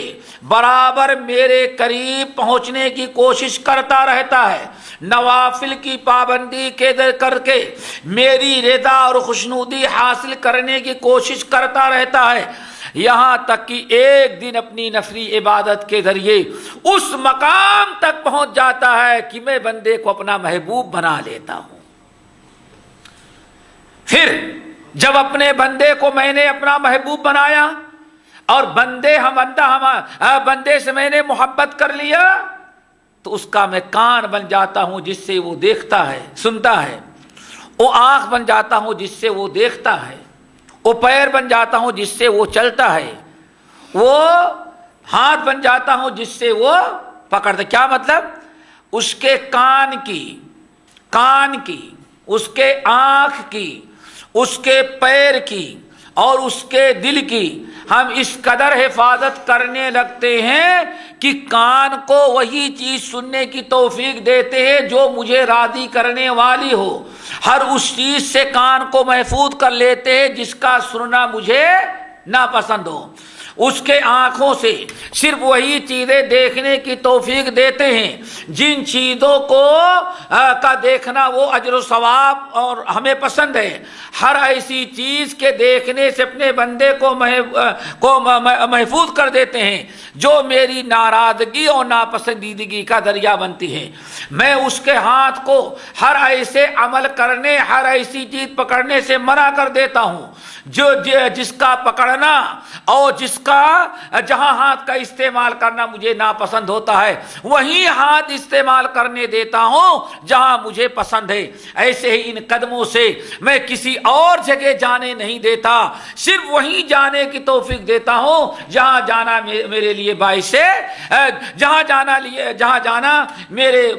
برابر میرے قریب پہنچنے کی کوشش کرتا رہتا ہے، نوافل کی پابندی کر کے میری رضا اور خوشنودی حاصل کرنے کی کوشش کرتا رہتا ہے، یہاں تک کہ ایک دن اپنی نفلی عبادت کے ذریعے اس مقام تک پہنچ جاتا ہے کہ میں بندے کو اپنا محبوب بنا لیتا ہوں۔ پھر جب اپنے بندے کو میں نے اپنا محبوب بنایا اور بندے سے میں نے محبت کر لیا، تو اس کا میں کان بن جاتا ہوں جس سے وہ دیکھتا ہے سنتا ہے، وہ آنکھ بن جاتا ہوں جس سے وہ دیکھتا ہے، وہ پیر بن جاتا ہوں جس سے وہ چلتا ہے، وہ ہاتھ بن جاتا ہوں جس سے وہ پکڑتا۔ کیا مطلب؟ اس کے کان کی، اس کے آنکھ کی، اس کے پیر کی اور اس کے دل کی ہم اس قدر حفاظت کرنے لگتے ہیں کہ کان کو وہی چیز سننے کی توفیق دیتے ہیں جو مجھے راضی کرنے والی ہو، ہر اس چیز سے کان کو محفوظ کر لیتے ہیں جس کا سننا مجھے ناپسند ہو، اس کے آنکھوں سے صرف وہی چیزیں دیکھنے کی توفیق دیتے ہیں جن چیزوں کو کا دیکھنا وہ اجر و ثواب اور ہمیں پسند ہے، ہر ایسی چیز کے دیکھنے سے اپنے بندے کو محفوظ کر دیتے ہیں جو میری ناراضگی اور ناپسندیدگی کا ذریعہ بنتی ہے۔ میں اس کے ہاتھ کو ہر ایسے عمل کرنے، ہر ایسی چیز پکڑنے سے منع کر دیتا ہوں جس کا پکڑنا اور جس کا جہاں ہاتھ کا استعمال کرنا مجھے ناپسند ہوتا ہے وہیں ہاتھ استعمال کرنے دیتا ہوں جہاں مجھے پسند ہے۔ ایسے ہی ان قدموں سے میں کسی اور جگہ جانے نہیں دیتا، صرف وہیں جانے کی توفیق دیتا ہوں جہاں جانا میرے لیے باعث ہے، جہاں جانا میرے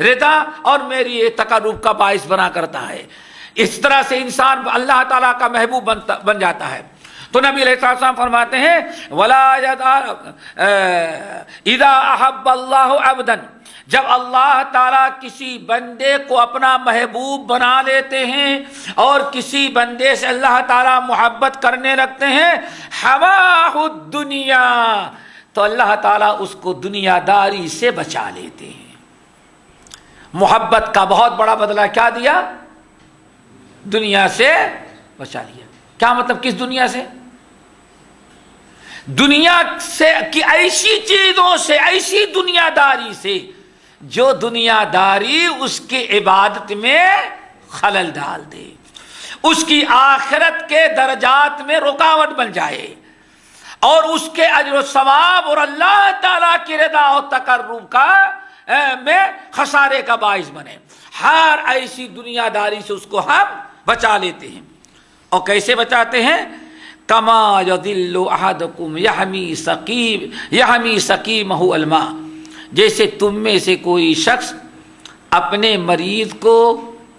رضا اور میری تقرب کا باعث بنا کرتا ہے۔ اس طرح سے انسان اللہ تعالیٰ کا محبوب بن جاتا ہے۔ تو نبی علیہ السلام فرماتے ہیں وَلَا اِذَا أَحَبَّ اللَّهُ عَبْدًا، جب اللہ تعالیٰ کسی بندے کو اپنا محبوب بنا لیتے ہیں اور کسی بندے سے اللہ تعالیٰ محبت کرنے لگتے ہیں حَوَاهُ الدُّنْيَا، تو اللہ تعالیٰ اس کو دنیا داری سے بچا لیتے ہیں۔ محبت کا بہت بڑا بدلہ کیا دیا؟ دنیا سے بچا لیا۔ کیا مطلب؟ کس دنیا سے؟ دنیا سے کہ ایسی چیزوں سے، ایسی دنیا داری سے جو دنیا داری اس کی عبادت میں خلل ڈال دے، اس کی آخرت کے درجات میں رکاوٹ بن جائے اور اس کے اجر و ثواب اور اللہ تعالیٰ کی رضا اور تقرب کا میں خسارے کا باعث بنے۔ ہر ایسی دنیا داری سے اس کو ہم بچا لیتے ہیں۔ اور کیسے بچاتے ہیں؟ کما یذل احدکم یحمی سقیمہ الماء، جیسے تم میں سے کوئی شخص اپنے مریض کو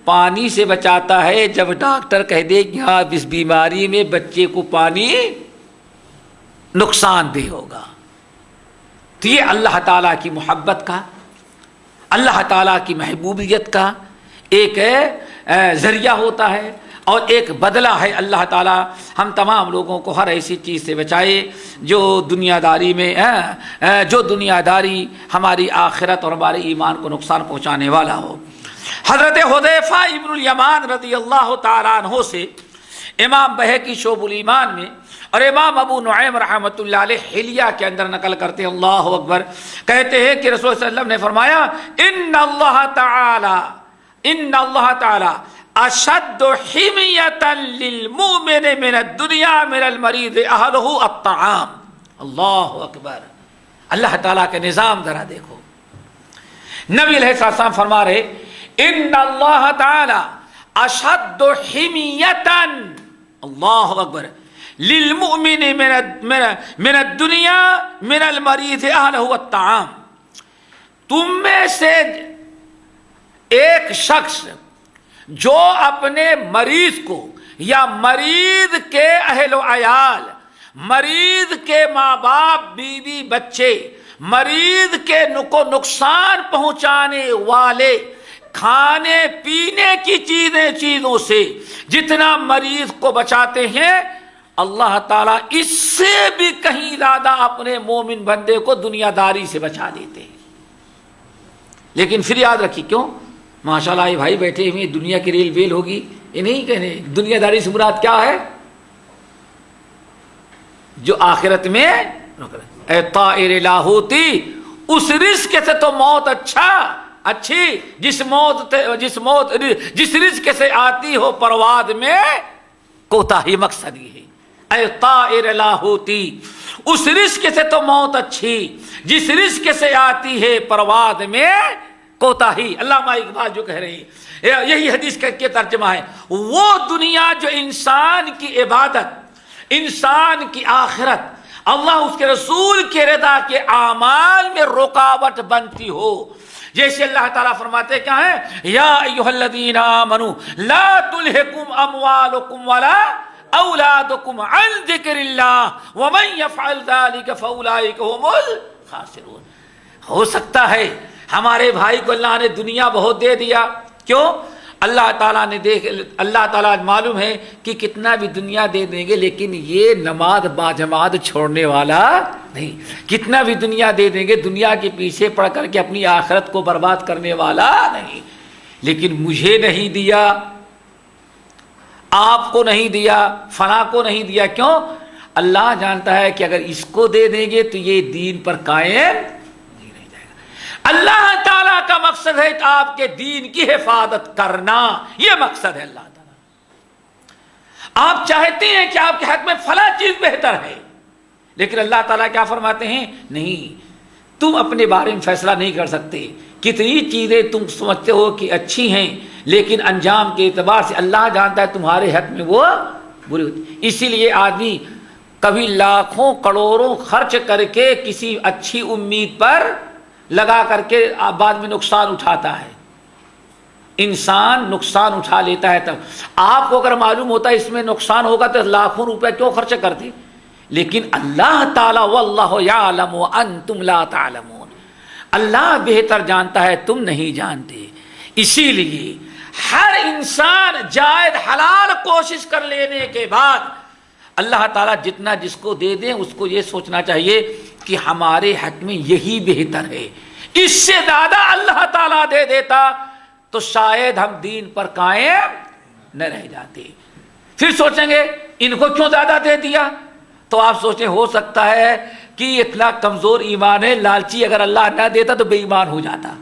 پانی سے بچاتا ہے جب ڈاکٹر کہہ دے کہ ہاں اس بیماری میں بچے کو پانی نقصان دہ ہوگا۔ تو یہ اللہ تعالیٰ کی محبت کا، اللہ تعالیٰ کی محبوبیت کا ایک ذریعہ ہوتا ہے اور ایک بدلہ ہے۔ اللہ تعالیٰ ہم تمام لوگوں کو ہر ایسی چیز سے بچائے جو دنیا داری ہماری آخرت اور ہمارے ایمان کو نقصان پہنچانے والا ہو۔ حضرت حذیفہ ابن الیمان رضی اللہ تعالیٰ عنہ سے امام بہقی شعب الایمان میں اور امام ابو نعیم رحمۃ اللہ علیہ حلیہ کے اندر نقل کرتے ہیں، اللہ اکبر، کہتے ہیں کہ رسول صلی اللہ علیہ وسلم نے فرمایا ان اللہ تعالی اشد حمیۃ للمؤمن من الدنیا من المریض اہلہ الطعام۔ اللہ اکبر، اللہ تعالیٰ کے نظام ذرا دیکھو۔ نبی علیہ السلام فرما رہے ان اللہ تعالی اشد حمیۃ، اللہ اکبر، للمؤمن من الدنیا من المریض اہلہ الطعام، تم میں سے ایک شخص جو اپنے مریض کو یا مریض کے اہل و عیال، مریض کے ماں باپ بیوی بچے، مریض کے کو نقصان پہنچانے والے کھانے پینے کی چیزوں سے جتنا مریض کو بچاتے ہیں، اللہ تعالیٰ اس سے بھی کہیں زیادہ اپنے مومن بندے کو دنیا داری سے بچا دیتے ہیں۔ لیکن پھر یاد رکھیے، کیوں؟ ماشاءاللہ یہ بھائی بیٹھے ہوئے دنیا کی ریل ویل ہوگی، یہ نہیں کہنے دنیا داری سے مراد کیا ہے؟ جو آخرت میں اے طائر لاہوتی، اس رزق سے تو موت اچھی جس رزق سے آتی ہو پرواز میں کوتاہی، مقصد یہ ہے اے طائر لاہوتی، اس رزق سے تو موت اچھی جس رزق سے آتی ہے پرواز میں کوتاہی۔ علامہ اقبال جو کہہ رہے ہیں، یہی حدیث کے ترجمہ ہے، وہ دنیا جو انسان کی عبادت، انسان کی آخرت، اللہ اس کے رسول کے رضا کے اعمال میں رکاوٹ بنتی ہو، جیسے اللہ تعالیٰ فرماتے کیا ہے، یا ایھا الذین آمنوا لا تلھکم اموالکم ولا اولادکم عن ذکر اللہ ومن یفعل ذلک فاولئک هم الخاسرون۔ ہو سکتا ہے ہمارے بھائی کو اللہ نے دنیا بہت دے دیا، کیوں؟ اللہ تعالیٰ نے اللہ تعالیٰ معلوم ہے کہ کتنا بھی دنیا دے دیں گے لیکن یہ نماز باجماعت چھوڑنے والا نہیں، کتنا بھی دنیا دے دیں گے دنیا کے پیچھے پڑ کر کے اپنی آخرت کو برباد کرنے والا نہیں۔ لیکن مجھے نہیں دیا، آپ کو نہیں دیا، فلاں کو نہیں دیا، کیوں؟ اللہ جانتا ہے کہ اگر اس کو دے دیں گے تو یہ دین پر قائم نہیں رہ جائے گا۔ اللہ تعالیٰ کا مقصد ہے آپ کے دین کی حفاظت کرنا، یہ مقصد ہے اللہ تعالیٰ۔ آپ چاہتے ہیں کہ آپ کے حق میں فلاں چیز بہتر ہے، لیکن اللہ تعالیٰ کیا فرماتے ہیں، نہیں، تم اپنے بارے میں فیصلہ نہیں کر سکتے، کتنی چیزیں تم سمجھتے ہو کہ اچھی ہیں لیکن انجام کے اعتبار سے اللہ جانتا ہے تمہارے حق میں وہ بری ہوتی۔ اسی لیے آدمی کبھی لاکھوں کروڑوں خرچ کر کے کسی اچھی امید پر لگا کر کے بعد میں نقصان اٹھاتا ہے، انسان نقصان اٹھا لیتا ہے۔ تب آپ کو اگر معلوم ہوتا ہے اس میں نقصان ہوگا تو لاکھوں روپے کیوں خرچ کرتے؟ لیکن اللہ تعالیٰ واللہ یعلم وانتم لا تعلمون، اللہ بہتر جانتا ہے تم نہیں جانتے۔ اسی لیے ہر انسان جائز حلال کوشش کر لینے کے بعد اللہ تعالیٰ جتنا جس کو دے دیں اس کو یہ سوچنا چاہیے کہ ہمارے حق میں یہی بہتر ہے، اس سے زیادہ اللہ تعالیٰ دے دیتا تو شاید ہم دین پر قائم نہ رہ جاتے۔ پھر سوچیں گے ان کو کیوں زیادہ دے دیا، تو آپ سوچیں ہو سکتا ہے کہ اتنا کمزور ایمان ہے، لالچی اگر اللہ نہ دیتا تو بے ایمان ہو جاتا،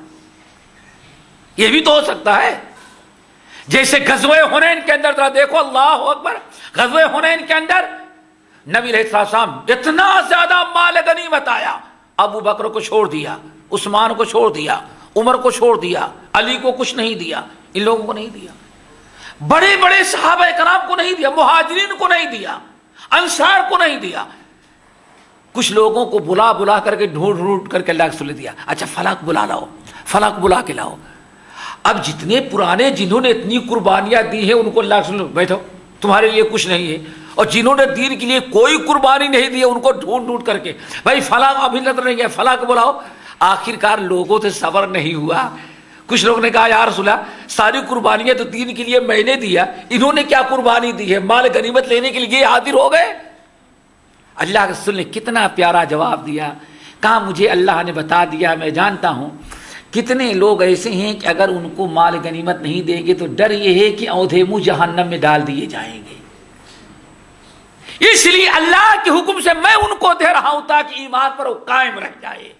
یہ بھی تو ہو سکتا ہے۔ جیسے غزوہ حنین کے اندر ذرا دیکھو، اللہ اکبر، غزوہ حنین کے اندر نبی علیہ السلام اتنا زیادہ مال غنیمت آیا، ابو بکر کو چھوڑ دیا، عثمان کو چھوڑ دیا، عمر کو چھوڑ دیا، علی کو کچھ نہیں دیا، ان لوگوں کو نہیں دیا، بڑے بڑے صحابہ کرام کو نہیں دیا، مہاجرین کو نہیں دیا، انصار کو نہیں دیا، کچھ لوگوں کو بلا بلا کر کے ڈھونڈ ڈھونڈ کر کے اللہ کے رسول نے دیا، اچھا فلاں کو بلا لاؤ، فلاں کو بلا کے لاؤ۔ اب جتنے پرانے جنہوں نے اتنی قربانیاں دی ہیں ان کو اللہ کے رسول بیٹھو تمہارے لیے کچھ نہیں ہے، اور جنہوں نے دین کے لیے کوئی قربانی نہیں دی ان کو ڈھونڈ ڈھونڈ کر کے بھائی فلاں ابھی نظر نہیں ہے، فلاں کو بلاؤ۔ آخرکار لوگوں سے صبر نہیں ہوا، کچھ لوگوں نے کہا یا رسول اللہ ساری قربانیاں تو دین کے لیے میں نے دیا، انہوں نے کیا قربانی دی ہے، مال غنیمت لینے کے لیے حاضر ہو گئے۔ اللہ کے رسول نے کتنا پیارا جواب دیا، کہا مجھے اللہ نے بتا دیا، میں جانتا ہوں کتنے لوگ ایسے ہیں کہ اگر ان کو مال غنیمت نہیں دیں گے تو ڈر یہ ہے کہ اودھے منہ جہنم میں ڈال دیے جائیں گے، اس لیے اللہ کے حکم سے میں ان کو دے رہا ہوں تاکہ ایمان پر وہ قائم رہ جائے۔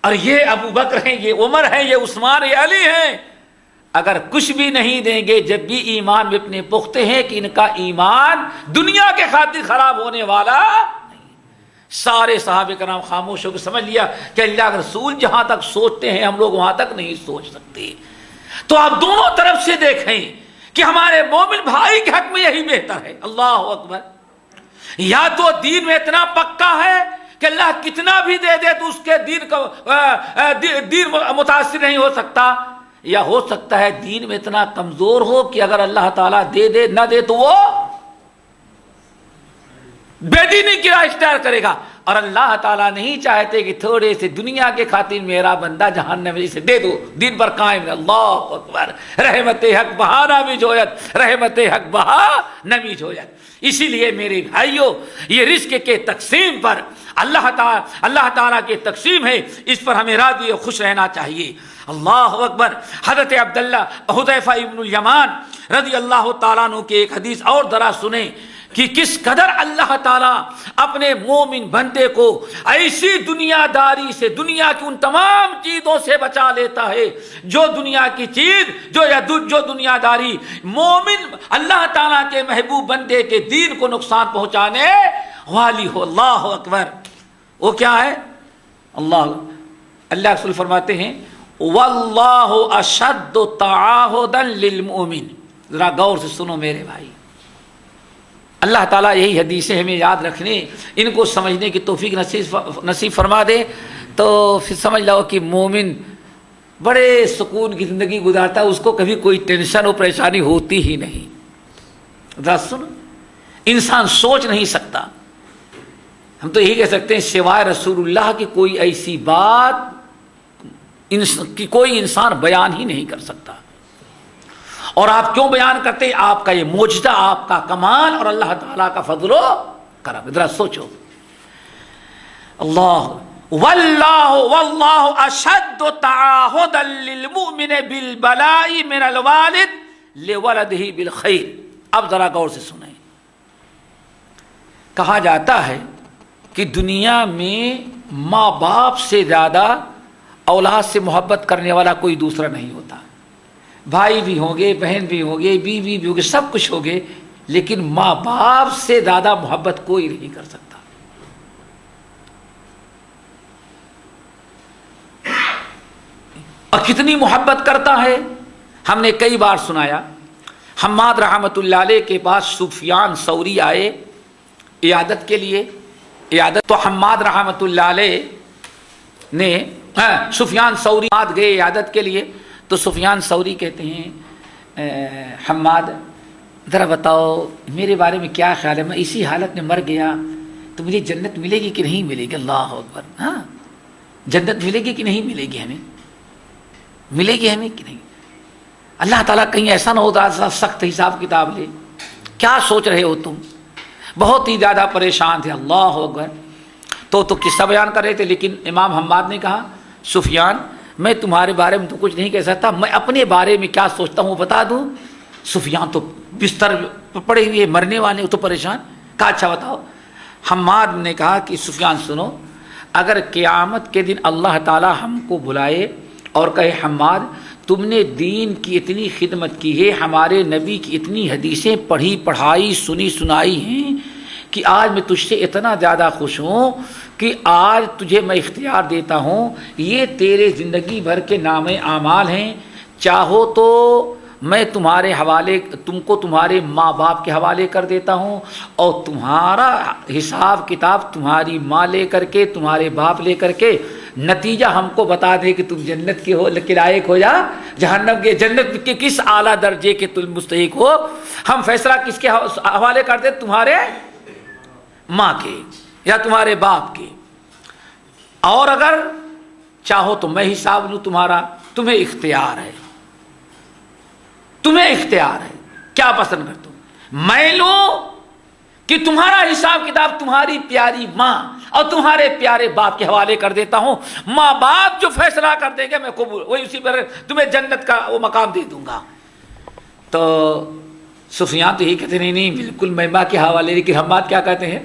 اور یہ ابو بکر ہیں، یہ عمر ہیں، یہ عثمان، یہ علی ہیں، اگر کچھ بھی نہیں دیں گے جب بھی ایمان میں اتنے پختہ ہیں کہ ان کا ایمان دنیا کے خاطر خراب ہونے والا نہیں۔ سارے صحابہ کرام خاموش ہو کے سمجھ لیا کہ اللہ کے رسول جہاں تک سوچتے ہیں ہم لوگ وہاں تک نہیں سوچ سکتے۔ تو آپ دونوں طرف سے دیکھیں کہ ہمارے مومن بھائی کے حق میں یہی بہتر ہے۔ اللہ اکبر، یا تو دین میں اتنا پکا ہے کہ اللہ کتنا بھی دے دے تو اس کے دین متاثر نہیں ہو سکتا، یا ہو سکتا ہے دین میں اتنا کمزور ہو کہ اگر اللہ تعالیٰ دے دے نہ دے تو وہ بے دینی کی راہ اختیار کرے گا۔ اور اللہ تعالیٰ نہیں چاہتے کہ تھوڑے سے دنیا کے خاطر میرا بندہ جہنم میں سے دے دو، دین پر قائم رہے۔ اللہ اکبر، رحمت حق بہا نہ جویت، رحمت حق بہا نمی جویت۔ اسی لیے میرے بھائیوں یہ رزق کے تقسیم پر اللہ تعالیٰ کی تقسیم ہے، اس پر ہمیں راضی و خوش رہنا چاہیے۔ اللہ اکبر، حضرت عبداللہ حذیفہ ابن الیمان رضی اللہ تعالیٰ عنہ کی ایک حدیث اور ذرا سنیں کہ کس قدر اللہ تعالیٰ اپنے مومن بندے کو ایسی دنیا داری سے، دنیا کی ان تمام چیزوں سے بچا لیتا ہے جو دنیا کی چیز، جو دنیا داری مومن اللہ تعالیٰ کے محبوب بندے کے دین کو نقصان پہنچانے والی ہو۔ اللہ اکبر! وہ کیا ہے؟ اللہ رسول فرماتے ہیں واللہ اشد تعاہدا للمؤمن۔ ذرا غور سے سنو میرے بھائی، اللہ تعالیٰ یہی حدیثیں ہمیں یاد رکھنے، ان کو سمجھنے کی توفیق نصیب فرما دے، تو پھر سمجھ لو کہ مومن بڑے سکون کی زندگی گزارتا ہے، اس کو کبھی کوئی ٹینشن و پریشانی ہوتی ہی نہیں۔ ذرا سن، انسان سوچ نہیں سکتا، ہم تو یہی کہہ سکتے ہیں سوائے رسول اللہ کی کوئی ایسی بات کہ کوئی انسان بیان ہی نہیں کر سکتا۔ اور آپ کیوں بیان کرتے ہیں؟ آپ کا یہ معجزہ، آپ کا کمال اور اللہ تعالیٰ کا فضل و کرم۔ ذرا سوچو، واللہ اشد تعاہدا للمؤمن بالبلاء من الوالد لولدہ بالخیر۔ اب ذرا غور سے سنیں، کہا جاتا ہے کہ دنیا میں ماں باپ سے زیادہ اولاد سے محبت کرنے والا کوئی دوسرا نہیں ہوتا۔ بھائی بھی ہوں گے، بہن بھی ہوں گے، بیوی بھی ہوگی، سب کچھ ہوگے، لیکن ماں باپ سے زیادہ محبت کوئی نہیں کر سکتا۔ اور کتنی محبت کرتا ہے؟ ہم نے کئی بار سنایا، حماد رحمۃ اللہ علیہ کے پاس سفیان ثوری آئے عیادت کے لیے، تو حماد رحمۃ اللہ علیہ نے سفیان ثوری گئے عیادت کے لیے، تو سفیان ثوری کہتے ہیں حماد ذرا بتاؤ میرے بارے میں کیا خیال ہے، میں اسی حالت میں مر گیا تو مجھے جنت ملے گی کہ نہیں ملے گی؟ اللہ اکبر! ہاں، جنت ملے گی کہ نہیں ملے گی؟ ہمیں ملے گی ہمیں کہ نہیں؟ اللہ تعالیٰ کہیں ایسا نہ ہوتا سخت حساب کتاب لے۔ کیا سوچ رہے ہو تم؟ بہت ہی زیادہ پریشان تھے۔ اللہ اکبر! تو قصہ بیان کر رہے تھے، لیکن امام حماد نے کہا سفیان میں تمہارے بارے میں تو کچھ نہیں کہہ سکتا، میں اپنے بارے میں کیا سوچتا ہوں بتا دوں؟ سفیان تو بستر پڑے ہوئے مرنے والے، تو پریشان، کہا اچھا بتاؤ۔ حماد نے کہا کہ سفیان سنو، اگر قیامت کے دن اللہ تعالی ہم کو بلائے اور کہے حماد تم نے دین کی اتنی خدمت کی ہے، ہمارے نبی کی اتنی حدیثیں پڑھی پڑھائی سنی سنائی ہیں کہ آج میں تجھ سے اتنا زیادہ خوش ہوں کہ آج تجھے میں اختیار دیتا ہوں، یہ تیرے زندگی بھر کے نامے اعمال ہیں، چاہو تو میں تمہارے حوالے، تم کو تمہارے ماں باپ کے حوالے کر دیتا ہوں، اور تمہارا حساب کتاب تمہاری ماں لے کر کے، تمہارے باپ لے کر کے، نتیجہ ہم کو بتا دے کہ تم جنت کے ہو لائق ہو یا جہنم کے، جنت کے کس اعلیٰ درجے کے تم مستحق ہو۔ ہم فیصلہ کس کے حوالے کر دیں؟ تمہارے ماں کے یا تمہارے باپ کے، اور اگر چاہو تو میں حساب لوں تمہارا، تمہیں اختیار ہے، تمہیں اختیار ہے، کیا پسند کرتے ہو؟ میں لوں کہ تمہارا حساب کتاب تمہاری پیاری ماں اور تمہارے پیارے باپ کے حوالے کر دیتا ہوں، ماں باپ جو فیصلہ کر دیں گے میں قبول، وہی اسی پر تمہیں جنت کا وہ مقام دے دوں گا۔ تو سفیان تو یہی کہتے نہیں نہیں بالکل میں ماں کے حوالے، لیکن حماد کیا کہتے ہیں؟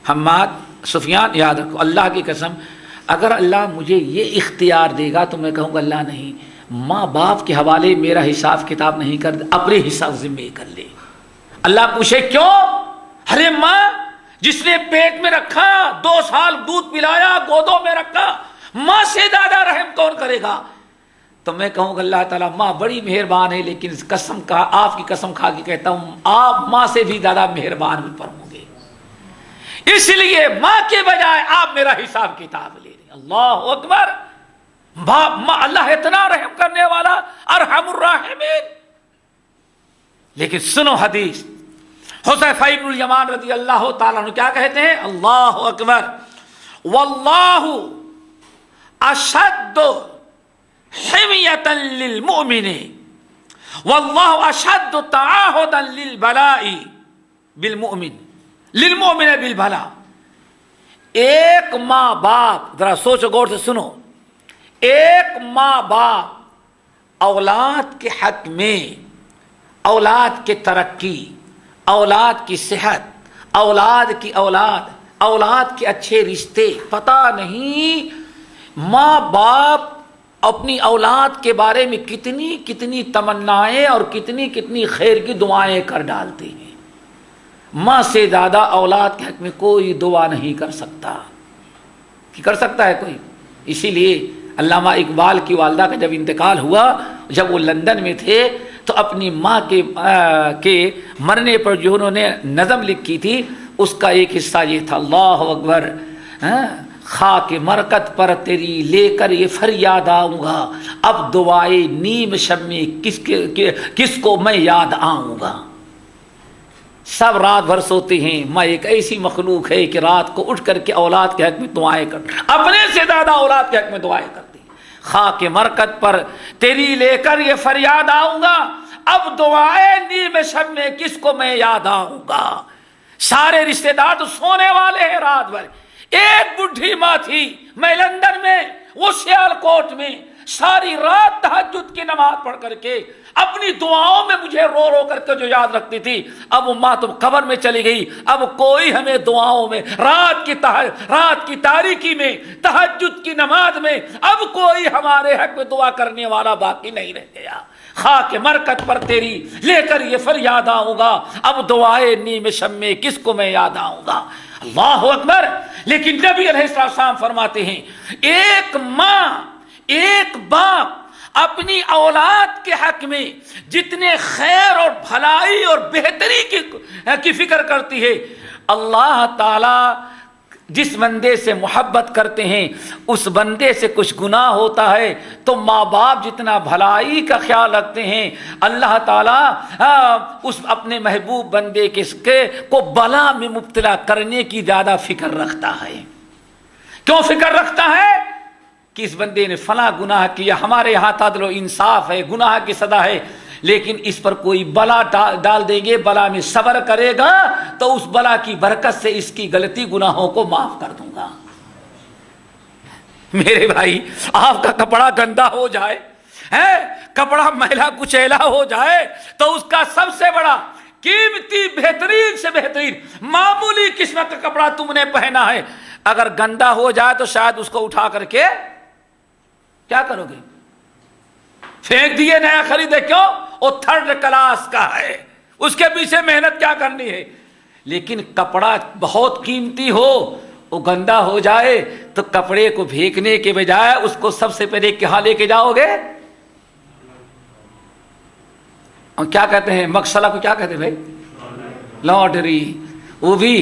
حماد سفیان یاد رکھو، اللہ کی قسم اگر اللہ مجھے یہ اختیار دے گا تو میں کہوں گا اللہ نہیں، ماں باپ کے حوالے میرا حساب کتاب نہیں کر، اپنے حساب ذمہ کر لے۔ اللہ پوچھے کیوں؟ ارے ماں جس نے پیٹ میں رکھا، 2 سال دودھ پلایا، گودوں میں رکھا، ماں سے زیادہ رحم کون کرے گا؟ تو میں کہوں گا اللہ تعالیٰ ماں بڑی مہربان ہے، لیکن قسم کا آپ کی قسم کھا کے کہتا ہوں آپ ماں سے بھی زیادہ مہربان مجھ پر ہوں گے، اس لیے ماں کے بجائے آپ میرا حساب کتاب لے لیں۔ اللہ اکبر! ماں اللہ اتنا رحم کرنے والا، ارحم الراحمین۔ لیکن سنو حدیث، حذیفہ بن الیمان رضی اللہ تعالیٰ عنہ کیا کہتے ہیں؟ اللہ اکبر! واللہ اشد حمیۃ للمؤمن واللہ اشد تعاہدا للبلاء بالمؤمن للمؤمن بالبلاء۔ ایک ماں باپ، ذرا سوچو غور سے سنو، ایک ماں باپ اولاد کے حق میں، اولاد کے ترقی، اولاد کی صحت، اولاد کی اولاد، اولاد کے اچھے رشتے، پتہ نہیں ماں باپ اپنی اولاد کے بارے میں کتنی کتنی تمنائیں اور کتنی کتنی خیر کی دعائیں کر ڈالتے ہیں۔ ماں سے زیادہ اولاد کے حق میں کوئی دعا نہیں کر سکتا، کہ کر سکتا ہے کوئی؟ اسی لیے علامہ اقبال کی والدہ کا جب انتقال ہوا، جب وہ لندن میں تھے تو اپنی ماں کے مرنے پر جو انہوں نے نظم لکھی تھی اس کا ایک حصہ یہ تھا، اللہ اکبر، خاک مرکت پر تیری لے کر یہ فریاد آؤں گا، اب دعائے نیم شب میں کس کو میں یاد آؤں گا۔ سب رات بھر سوتے ہیں، میں ایک ایسی مخلوق ہے کہ رات کو اٹھ کر کے اولاد کے حق میں دعائیں کرتی، اپنے سے زیادہ اولاد کے حق میں دعائیں کرتی۔ خاک مرکت پر تیری لے کر یہ فریاد آؤں گا، اب دعائیں نیم شب میں کس کو میں یاد آؤں گا۔ سارے رشتے دار تو سونے والے ہیں رات بھر، ایک بڈھی ماں تھی، میں لندن میں، وہ سیال کوٹ میں، ساری رات تہجد کی نماز پڑھ کر کے اپنی دعاؤں میں مجھے رو رو کر کے جو یاد رکھتی تھی، اب وہ ماں تو قبر میں چلی گئی، اب کوئی ہمیں دعاؤں میں رات کی تاریکی میں تہجد کی نماز میں اب کوئی ہمارے حق میں دعا کرنے والا باقی نہیں رہ گیا۔ خاک مرکت پر تیری لے کر یہ فریاد آؤں گا، اب دعائے نیم شب میں کس کو میں یاد آؤں گا۔ اللہ اکبر۔ لیکن نبی علیہ السلام فرماتے ہیں ایک ماں، ایک باپ اپنی اولاد کے حق میں جتنے خیر اور بھلائی اور بہتری کی فکر کرتی ہے، اللہ تعالی جس بندے سے محبت کرتے ہیں اس بندے سے کچھ گناہ ہوتا ہے تو ماں باپ جتنا بھلائی کا خیال رکھتے ہیں، اللہ تعالیٰ اس اپنے محبوب بندے کو بلا میں مبتلا کرنے کی زیادہ فکر رکھتا ہے۔ کیوں فکر رکھتا ہے؟ کہ اس بندے نے فلاں گناہ کیا، ہمارے یہاں عدل و انصاف ہے، گناہ کی سزا ہے، لیکن اس پر کوئی بلا ڈال دیں گے، بلا میں صبر کرے گا تو اس بلا کی برکت سے اس کی غلطی گناہوں کو معاف کر دوں گا۔ میرے بھائی، آپ کا کپڑا گندا ہو جائے، کپڑا میلا کچیلا ہو جائے تو اس کا سب سے بڑا قیمتی بہترین سے بہترین معمولی قسم کا کپڑا تم نے پہنا ہے، اگر گندا ہو جائے تو شاید اس کو اٹھا کر کے کیا کرو گے؟ پھینک دیے، نیا خریدے۔ کیوں؟ وہ تھرڈ کلاس کا ہے، اس کے پیچھے محنت کیا کرنی ہے۔ لیکن کپڑا بہت قیمتی ہو، وہ گندا ہو جائے تو کپڑے کو پھینکنے کے بجائے اس کو سب سے پہلے کہاں لے کے جاؤ گے؟ اور کیا کہتے ہیں مغسلہ کو، کیا کہتے ہیں بھائی؟ لانڈری۔ وہ بھی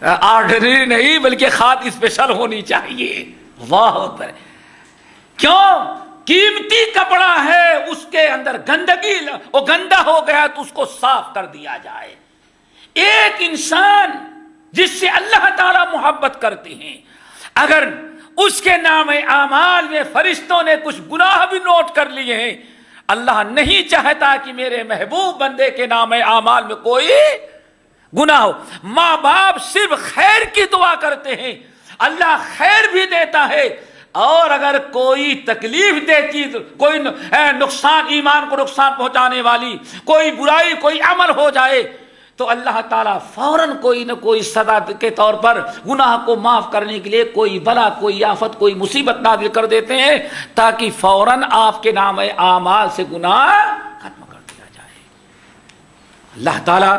آرڈنری نہیں بلکہ خاص اسپیشل ہونی چاہیے۔ واہ اکبر۔ کیوں؟ قیمتی کپڑا ہے، اس کے اندر گندگی، وہ گندا ہو گیا تو اس کو صاف کر دیا جائے۔ ایک انسان جس سے اللہ تعالی محبت کرتے ہیں، اگر اس کے نام اعمال میں فرشتوں نے کچھ گناہ بھی نوٹ کر لیے ہیں، اللہ نہیں چاہتا کہ میرے محبوب بندے کے نام اعمال میں کوئی گناہ ہو۔ ماں باپ صرف خیر کی دعا کرتے ہیں، اللہ خیر بھی دیتا ہے، اور اگر کوئی تکلیف دہ چیز، کوئی نقصان، ایمان کو نقصان پہنچانے والی کوئی برائی، کوئی عمل ہو جائے تو اللہ تعالیٰ فوراً کوئی نہ کوئی سزا کے طور پر گناہ کو معاف کرنے کے لیے کوئی بلا، کوئی آفت، کوئی مصیبت نازل کر دیتے ہیں تاکہ فوراً آپ کے نام اعمال سے گناہ ختم کر دیا جائے۔ اللہ تعالیٰ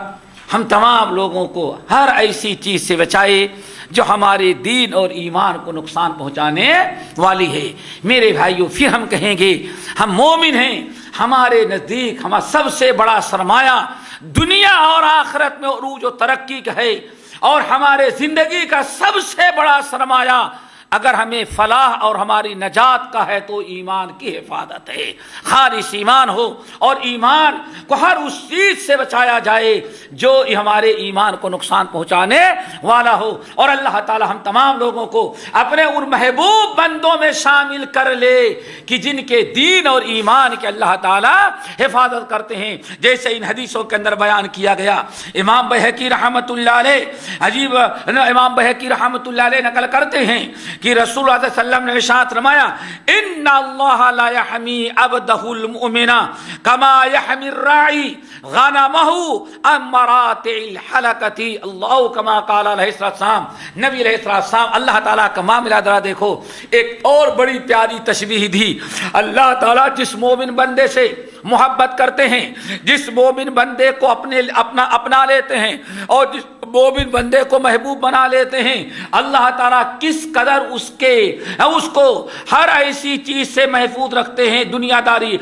ہم تمام لوگوں کو ہر ایسی چیز سے بچائے جو ہمارے دین اور ایمان کو نقصان پہنچانے والی ہے۔ میرے بھائیوں، پھر ہم کہیں گے ہم مومن ہیں، ہمارے نزدیک ہمارا سب سے بڑا سرمایہ دنیا اور آخرت میں عروج و ترقی کا ہے، اور ہمارے زندگی کا سب سے بڑا سرمایہ اگر ہمیں فلاح اور ہماری نجات کا ہے تو ایمان کی حفاظت ہے۔ خالص ایمان ہو اور ایمان کو ہر اس چیز سے بچایا جائے جو ہمارے ایمان کو نقصان پہنچانے والا ہو، اور اللہ تعالی ہم تمام لوگوں کو اپنے ان محبوب بندوں میں شامل کر لے کہ جن کے دین اور ایمان کے اللہ تعالی حفاظت کرتے ہیں، جیسے ان حدیثوں کے اندر بیان کیا گیا۔ امام بہقی رحمۃ اللہ علیہ، عجیب امام بہقی رحمۃ اللہ علیہ نقل کرتے ہیں کہ رسول اللہ صلی اللہ علیہ وسلم نے ارشاد فرمایا ان اللہ لا یحمی عبدہ المؤمن کما یحمی الراعی غنمہ عن مراتع الحلقۃ، اللہ کما قال علیہ السلام، نبی علیہ السلام اللہ تعالیٰ کا معاملہ ذرا دیکھو، ایک اور بڑی پیاری تشبیہ دی۔ اللہ تعالیٰ جس مومن بندے سے محبت کرتے ہیں، جس مومن بندے کو اپنا لیتے ہیں اور جس مومن بندے کو محبوب بنا لیتے ہیں، اللہ تعالیٰ کس قدر اس کو ہر ایسی چیز سے محفوظ رکھتے ہیں، دنیا داری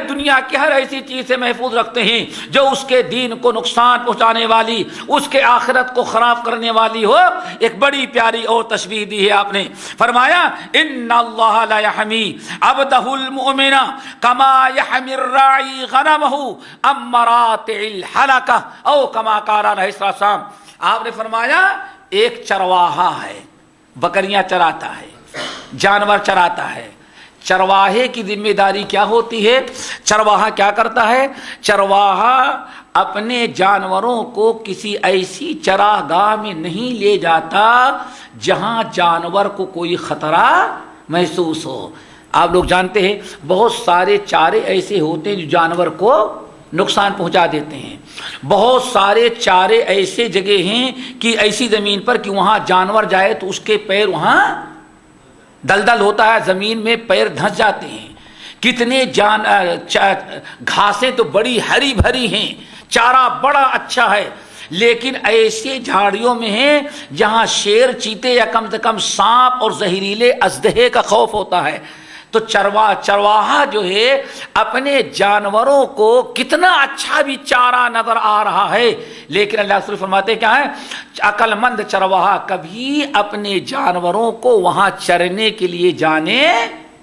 دنیا کی ہر ایسی چیز سے محفوظ رکھتے ہیں جو اس کے دین کو نقصان پہنچانے والی، اس کے آخرت کو خراب کرنے والی ہو۔ ایک بڑی پیاری اور تشبیہ دی ہے آپ نے، فرمایا ان اللہ لا یحمی عبدہ المؤمن کما یحمی الراعی غنمہ عن مراتع الحلقۃ او کما قال علیہ السلام۔ آپ نے فرمایا ایک چرواہا ہے، بکریاں چراتا ہے، جانور چراتا ہے، چرواہے کی ذمہ داری کیا ہوتی ہے؟ چرواہا کیا کرتا ہے؟ چرواہا اپنے جانوروں کو کسی ایسی چراگاہ میں نہیں لے جاتا جہاں جانور کو کوئی خطرہ محسوس ہو۔ آپ لوگ جانتے ہیں بہت سارے چارے ایسے ہوتے ہیں جو جانور کو نقصان پہنچا دیتے ہیں، بہت سارے چارے ایسے جگہ ہیں کہ ایسی زمین پر کہ وہاں جانور جائے تو اس کے پیر وہاں دلدل ہوتا ہے، زمین میں پیر دھنس جاتے ہیں۔ کتنے گھاسیں تو بڑی ہری بھری ہیں، چارہ بڑا اچھا ہے، لیکن ایسے جھاڑیوں میں ہیں جہاں شیر، چیتے یا کم سے کم سانپ اور زہریلے اژدہے کا خوف ہوتا ہے۔ تو چرواہا جو ہے اپنے جانوروں کو کتنا اچھا بھی چارہ نظر آ رہا ہے، لیکن اللہ رسول فرماتے کیا ہے؟ عقل مند چرواہا کبھی اپنے جانوروں کو وہاں چرنے کے لیے جانے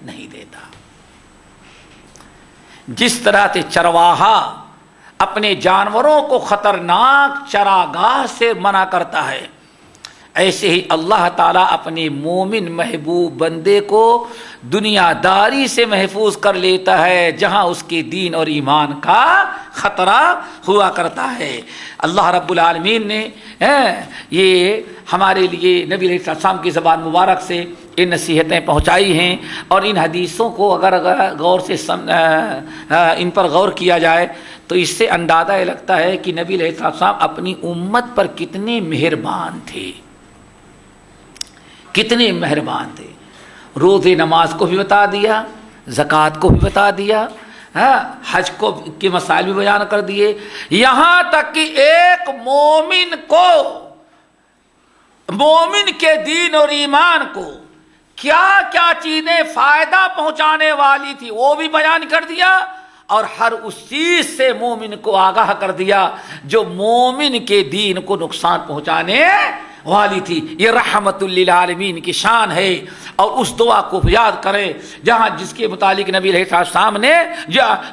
نہیں دیتا۔ جس طرح سے چرواہا اپنے جانوروں کو خطرناک چراگاہ سے منع کرتا ہے، ایسے ہی اللہ تعالیٰ اپنے مومن محبوب بندے کو دنیا داری سے محفوظ کر لیتا ہے جہاں اس کے دین اور ایمان کا خطرہ ہوا کرتا ہے۔ اللہ رب العالمین نے یہ ہمارے لیے نبی علیہ السلام کی زبان مبارک سے ان نصیحتیں پہنچائی ہیں، اور ان حدیثوں کو اگر غور سے ان پر غور کیا جائے تو اس سے اندازہ یہ لگتا ہے کہ نبی علیہ السلام اپنی امت پر کتنے مہربان تھے، کتنے مہربان تھے۔ روزے نماز کو بھی بتا دیا، زکوٰۃ کو بھی بتا دیا، حج کو کے مسائل بھی بیان کر دیے، یہاں تک کہ ایک مومن کو، مومن کے دین اور ایمان کو کیا کیا چیزیں فائدہ پہنچانے والی تھی وہ بھی بیان کر دیا، اور ہر اس چیز سے مومن کو آگاہ کر دیا جو مومن کے دین کو نقصان پہنچانے والی تھی۔ یہ رحمت للعالمین کی شان ہے، اور اس دعا کو یاد کریں جہاں جس کے متعلق نبی علیہ السلام نے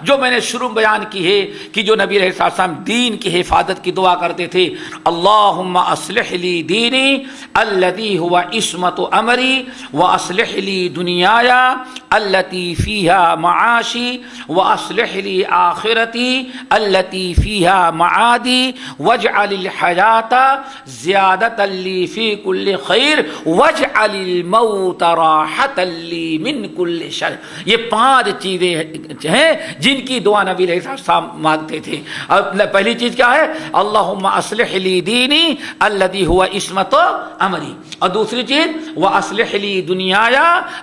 جو میں نے شروع بیان کی ہے کہ جو نبی علیہ السلام دین کی حفاظت کی دعا کرتے تھے، اللہم اصلح لی دینی الذی ہوا عصمت امری واصلح لی دنیای التی فیہا معاشی واصلح لی آخرتی التی فیہا معادی واجعل الحیات زیادۃ لی فی کل خیر واجعل الموت راحۃ لی من کل شر۔ یہ 5 چیزیں ہیں جن کی دعا نبی علیہ السلام مانگتے تھے۔ پہلی چیز کیا ہے؟ اللہم اصلح لی دینی الذی ہوا عصمت امری، اور دوسری چیز واصلح لی دنیای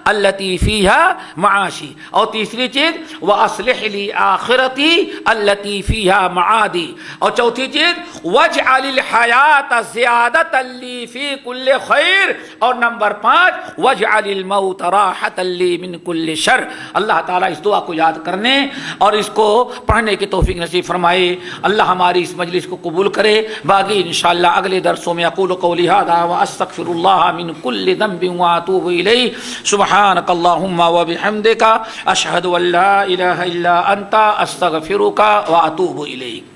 التی فیہا معاشی، اور تیسری چیز واصلح لی آخرتی التی فیہا معادی، اور چوتھی چیز واجعل الحیات زیادۃ لی فی کل خیر، اور نمبر 5 واجعل الموت راحۃ لی من کل شر۔ اللہ تعالیٰ اس دعا کو یاد کرنے اور اس کو پڑھنے کی توفیق نصیب فرمائے۔ اللہ ہماری اس مجلس کو قبول کرے۔ باقی انشاءاللہ اگلے درسوں میں اقول قولی ھذا واستغفر اللہ من کل ذنب واتوب الیہ۔ سبحانک اللہم وبحمدک اشہد ان لا الہ الا انت استغفرک واتوب الیک۔